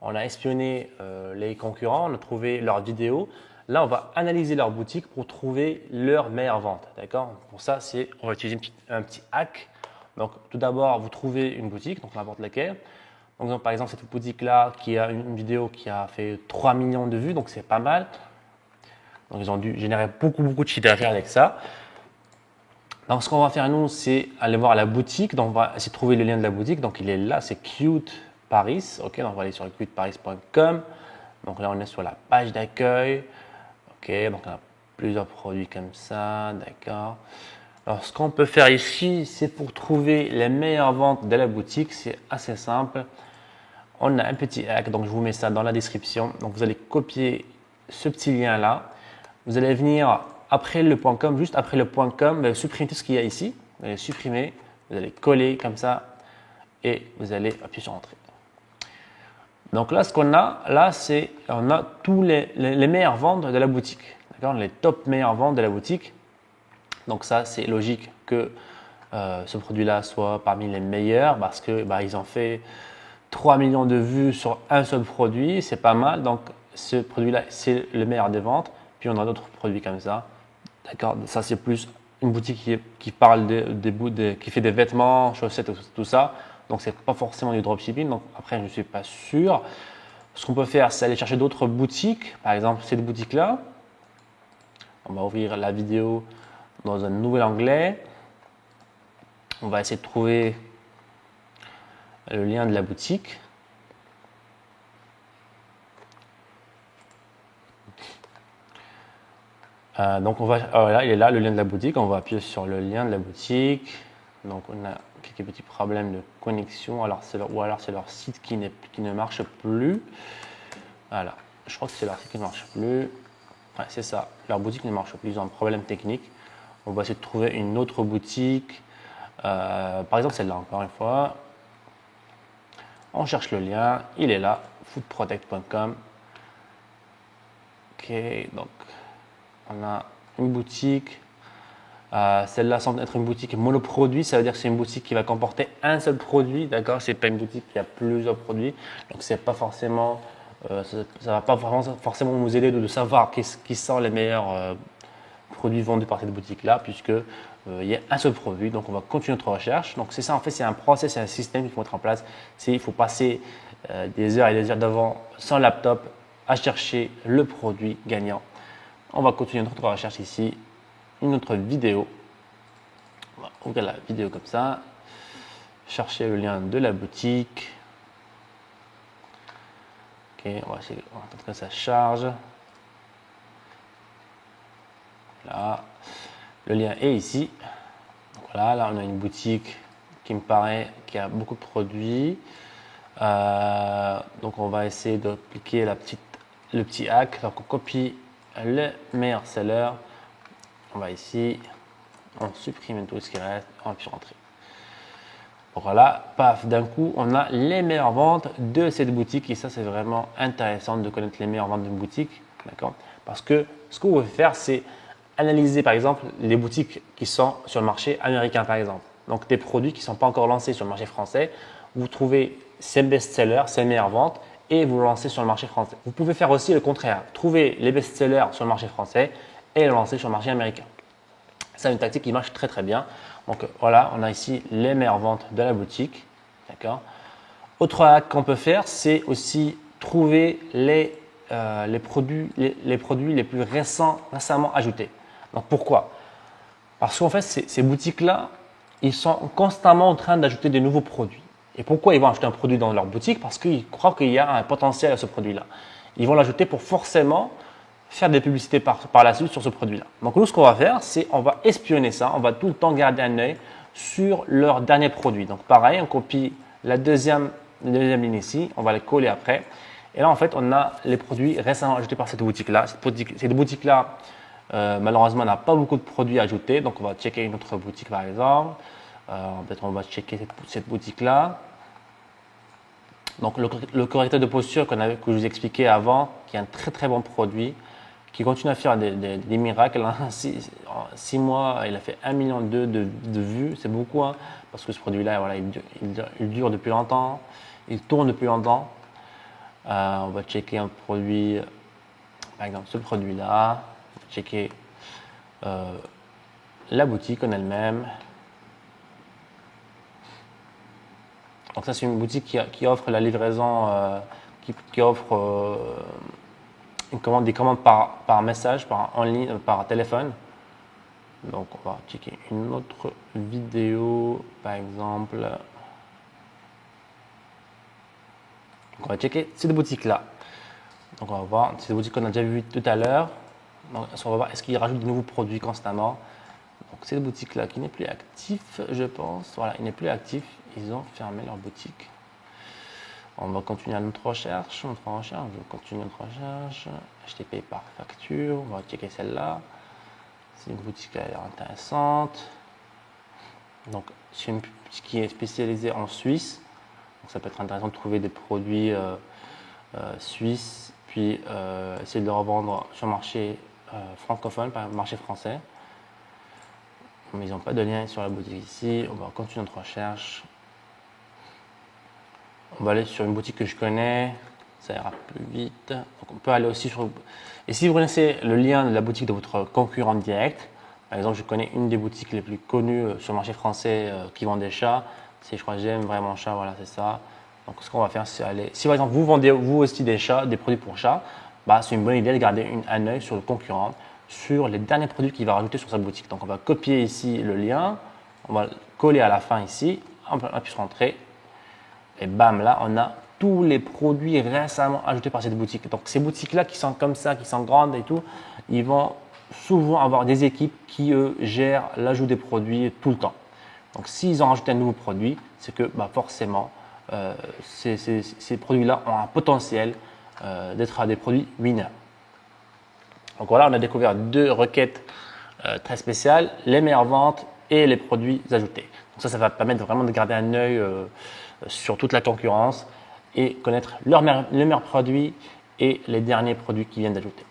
Speaker 2: on a espionné les concurrents, on a trouvé leurs vidéos. Là, on va analyser leurs boutiques pour trouver leurs meilleures ventes. D'accord? Pour ça, on va utiliser un petit hack. Donc, tout d'abord, vous trouvez une boutique, donc n'importe laquelle. Donc, par exemple, cette boutique-là qui a une vidéo qui a fait 3 millions de vues, donc c'est pas mal. Donc, ils ont dû générer beaucoup de chiffre d'affaires avec ça. Donc, ce qu'on va faire, nous, c'est aller voir la boutique. Donc, on va essayer de trouver le lien de la boutique. Donc, il est là, c'est Cute Paris. OK, donc on va aller sur cuteparis.com. Donc, là, on est sur la page d'accueil. OK, donc on a plusieurs produits comme ça. D'accord. Alors, ce qu'on peut faire ici, c'est pour trouver les meilleures ventes de la boutique. C'est assez simple. On a un petit hack. Donc, je vous mets ça dans la description. Donc, vous allez copier ce petit lien-là. Vous allez venir après le .com, juste après le .com, vous supprimer tout ce qu'il y a ici. Vous allez supprimer, vous allez coller comme ça et vous allez appuyer sur Entrée. Donc là, ce qu'on a, là, c'est on a tous les meilleures ventes de la boutique. D'accord, les top meilleures ventes de la boutique. Donc ça, c'est logique que ce produit-là soit parmi les meilleurs parce que ils ont fait 3 millions de vues sur un seul produit. C'est pas mal. Donc ce produit-là, c'est le meilleur des ventes. Puis on a d'autres produits comme ça. D'accord. Ça, c'est plus une boutique qui parle qui fait des vêtements, chaussettes, tout ça. Donc, ce n'est pas forcément du dropshipping. Donc, après, je ne suis pas sûr. Ce qu'on peut faire, c'est aller chercher d'autres boutiques. Par exemple, cette boutique-là. On va ouvrir la vidéo dans un nouvel onglet. On va essayer de trouver le lien de la boutique. Donc, voilà, il est là, le lien de la boutique. On va appuyer sur le lien de la boutique. Donc, on a quelques petits problèmes de connexion. Ou alors, c'est leur site qui ne marche plus. Voilà, je crois que c'est leur site qui ne marche plus. Ouais, c'est ça, leur boutique ne marche plus. Ils ont un problème technique. On va essayer de trouver une autre boutique. Par exemple, celle-là, encore une fois. On cherche le lien. Il est là, foodprotect.com. Ok, donc. On a une boutique. Celle-là semble être une boutique monoproduit. Ça veut dire que c'est une boutique qui va comporter un seul produit. D'accord, c'est pas une boutique qui a plusieurs produits. Donc c'est pas forcément, ça va pas forcément nous aider de savoir qui sont les meilleurs produits vendus par cette boutique-là, puisque il y a un seul produit. Donc on va continuer notre recherche. Donc c'est ça, en fait, c'est un process, c'est un système qu'il faut mettre en place. Il faut passer des heures et des heures devant son laptop à chercher le produit gagnant. On va continuer notre recherche ici, une autre vidéo. On va ouvrir la vidéo comme ça, chercher le lien de la boutique. Ok, on va attendre que ça charge. Là, le lien est ici. Donc voilà, là on a une boutique qui me paraît qui a beaucoup de produits. Donc on va essayer d'appliquer le petit hack. Donc on copie le meilleur seller. On va ici, on supprime tout ce qui reste, on appuie sur Entrée. Voilà, paf, d'un coup, on a les meilleures ventes de cette boutique. Et ça, c'est vraiment intéressant de connaître les meilleures ventes d'une boutique. D'accord? Parce que ce que vous pouvez faire, c'est analyser, par exemple, les boutiques qui sont sur le marché américain, par exemple. Donc, des produits qui ne sont pas encore lancés sur le marché français. Vous trouvez ces best-sellers, ces meilleures ventes, et vous lancez sur le marché français. Vous pouvez faire aussi le contraire. Trouver les best-sellers sur le marché français et le lancer sur le marché américain. C'est une tactique qui marche très très bien. Donc voilà, on a ici les meilleures ventes de la boutique. D'accord. Autre hack qu'on peut faire, c'est aussi trouver les produits les plus récemment ajoutés. Donc pourquoi? Parce qu'en fait, ces boutiques-là, ils sont constamment en train d'ajouter des nouveaux produits. Et pourquoi ils vont acheter un produit dans leur boutique? Parce qu'ils croient qu'il y a un potentiel à ce produit-là. Ils vont l'ajouter pour forcément faire des publicités par la suite sur ce produit-là. Donc nous, ce qu'on va faire, c'est on va espionner ça. On va tout le temps garder un œil sur leur dernier produit. Donc pareil, on copie la deuxième la deuxième ligne ici, on va les coller après. Et là, en fait, on a les produits récemment ajoutés par cette boutique-là. Cette boutique-là, malheureusement, n'a pas beaucoup de produits ajoutés. Donc, on va checker une autre boutique, par exemple. Peut-être on va checker cette boutique-là. Donc, le correcteur de posture que je vous expliquais avant, qui est un très très bon produit, qui continue à faire des miracles. En 6 mois, il a fait 1,2 million de vues. C'est beaucoup, hein, parce que ce produit-là, voilà, il dure depuis longtemps, il tourne depuis longtemps. On va checker un produit, par exemple ce produit-là. On va checker la boutique en elle-même. Donc ça, c'est une boutique qui offre la livraison, qui offre des commandes par message, en ligne, par téléphone. Donc on va checker une autre vidéo, par exemple. Donc on va checker cette boutique-là. Donc on va voir, c'est des boutiques qu'on a déjà vues tout à l'heure. Donc on va voir est-ce qu'ils rajoutent de nouveaux produits constamment. Donc c'est une boutique-là qui n'est plus actif, je pense. Voilà, il n'est plus actif. Ils ont fermé leur boutique. On va continuer à notre recherche. Je continue notre recherche. Acheter payé par facture. On va checker celle-là. C'est une boutique qui a l'air intéressante. Donc c'est une boutique qui est spécialisée en Suisse. Donc ça peut être intéressant de trouver des produits suisses, puis essayer de les revendre sur le marché francophone, par exemple marché français. Mais ils n'ont pas de lien sur la boutique ici. On va continuer notre recherche. On va aller sur une boutique que je connais, ça ira plus vite. Donc on peut aller aussi sur. Et si vous connaissez le lien de la boutique de votre concurrent direct, par exemple, je connais une des boutiques les plus connues sur le marché français qui vend des chats. C'est, je crois, J'aime vraiment chat, voilà, c'est ça. Donc ce qu'on va faire, c'est aller. Si par exemple vous vendez vous aussi des chats, des produits pour chats, bah, c'est une bonne idée de garder un œil sur le concurrent, sur les derniers produits qu'il va rajouter sur sa boutique. Donc on va copier ici le lien, on va le coller à la fin ici, on appuie sur Entrée. Et bam, là, on a tous les produits récemment ajoutés par cette boutique. Donc, ces boutiques-là qui sont comme ça, qui sont grandes et tout, ils vont souvent avoir des équipes qui, eux, gèrent l'ajout des produits tout le temps. Donc, s'ils ont rajouté un nouveau produit, c'est que forcément, ces produits-là ont un potentiel d'être des produits winners. Donc, voilà, on a découvert 2 requêtes très spéciales, les meilleures ventes et les produits ajoutés. Donc, ça va permettre vraiment de garder un œil sur toute la concurrence et connaître les meilleurs produits et les derniers produits qu'ils viennent d'ajouter.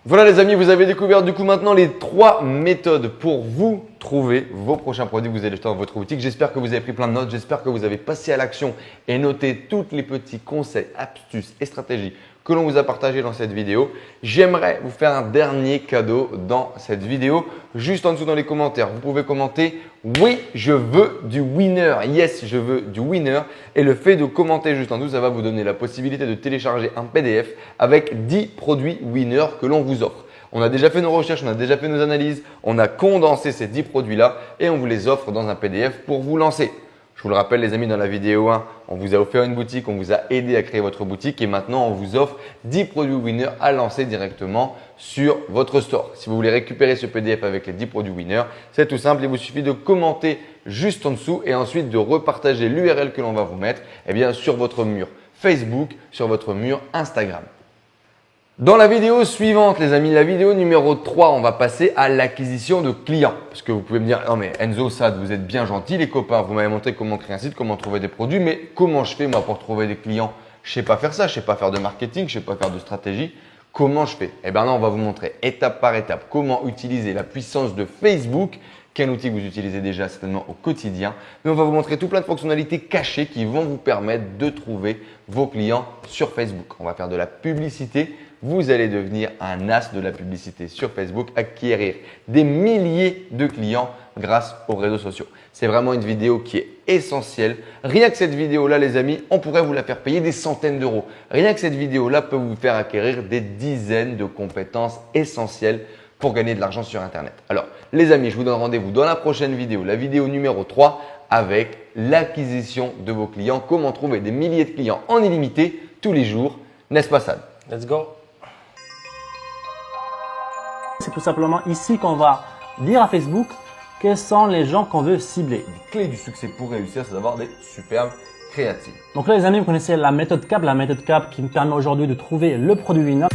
Speaker 3: Voilà les amis, vous avez découvert du coup maintenant les 3 méthodes pour vous trouver vos prochains produits que vous allez acheter dans votre boutique. J'espère que vous avez pris plein de notes, j'espère que vous avez passé à l'action et noté tous les petits conseils, astuces et stratégies que l'on vous a partagé dans cette vidéo. J'aimerais vous faire un dernier cadeau dans cette vidéo. Juste en dessous dans les commentaires, vous pouvez commenter « Oui, je veux du winner ». Yes, je veux du winner. Et le fait de commenter juste en dessous, ça va vous donner la possibilité de télécharger un PDF avec 10 produits winner que l'on vous offre. On a déjà fait nos recherches, on a déjà fait nos analyses, on a condensé ces 10 produits-là et on vous les offre dans un PDF pour vous lancer. Je vous le rappelle les amis, dans la vidéo 1, on vous a offert une boutique, on vous a aidé à créer votre boutique et maintenant on vous offre 10 produits winners à lancer directement sur votre store. Si vous voulez récupérer ce PDF avec les 10 produits winners, c'est tout simple, il vous suffit de commenter juste en dessous et ensuite de repartager l'URL que l'on va vous mettre sur votre mur Facebook, sur votre mur Instagram. Dans la vidéo suivante, les amis, la vidéo numéro 3, on va passer à l'acquisition de clients. Parce que vous pouvez me dire, non mais Enzo, Sad, vous êtes bien gentil les copains, vous m'avez montré comment créer un site, comment trouver des produits, mais comment je fais moi pour trouver des clients? Je sais pas faire ça, je sais pas faire de marketing, je sais pas faire de stratégie. Comment je fais? Eh bien là, on va vous montrer étape par étape comment utiliser la puissance de Facebook, qu'un outil que vous utilisez déjà certainement au quotidien. Mais on va vous montrer tout plein de fonctionnalités cachées qui vont vous permettre de trouver vos clients sur Facebook. On va faire de la publicité. Vous allez devenir un as de la publicité sur Facebook, acquérir des milliers de clients grâce aux réseaux sociaux. C'est vraiment une vidéo qui est essentielle. Rien que cette vidéo-là, les amis, on pourrait vous la faire payer des centaines d'euros. Rien que cette vidéo-là peut vous faire acquérir des dizaines de compétences essentielles pour gagner de l'argent sur Internet. Alors, les amis, je vous donne rendez-vous dans la prochaine vidéo, la vidéo numéro 3, avec l'acquisition de vos clients. Comment trouver des milliers de clients en illimité tous les jours. N'est-ce pas, Sad?
Speaker 2: Let's go! C'est tout simplement ici qu'on va dire à Facebook quels sont les gens qu'on veut cibler.
Speaker 3: Les clés du succès pour réussir, c'est d'avoir des superbes créative.
Speaker 2: Donc là les amis, vous connaissez la méthode CAP qui me permet aujourd'hui de trouver le produit winner.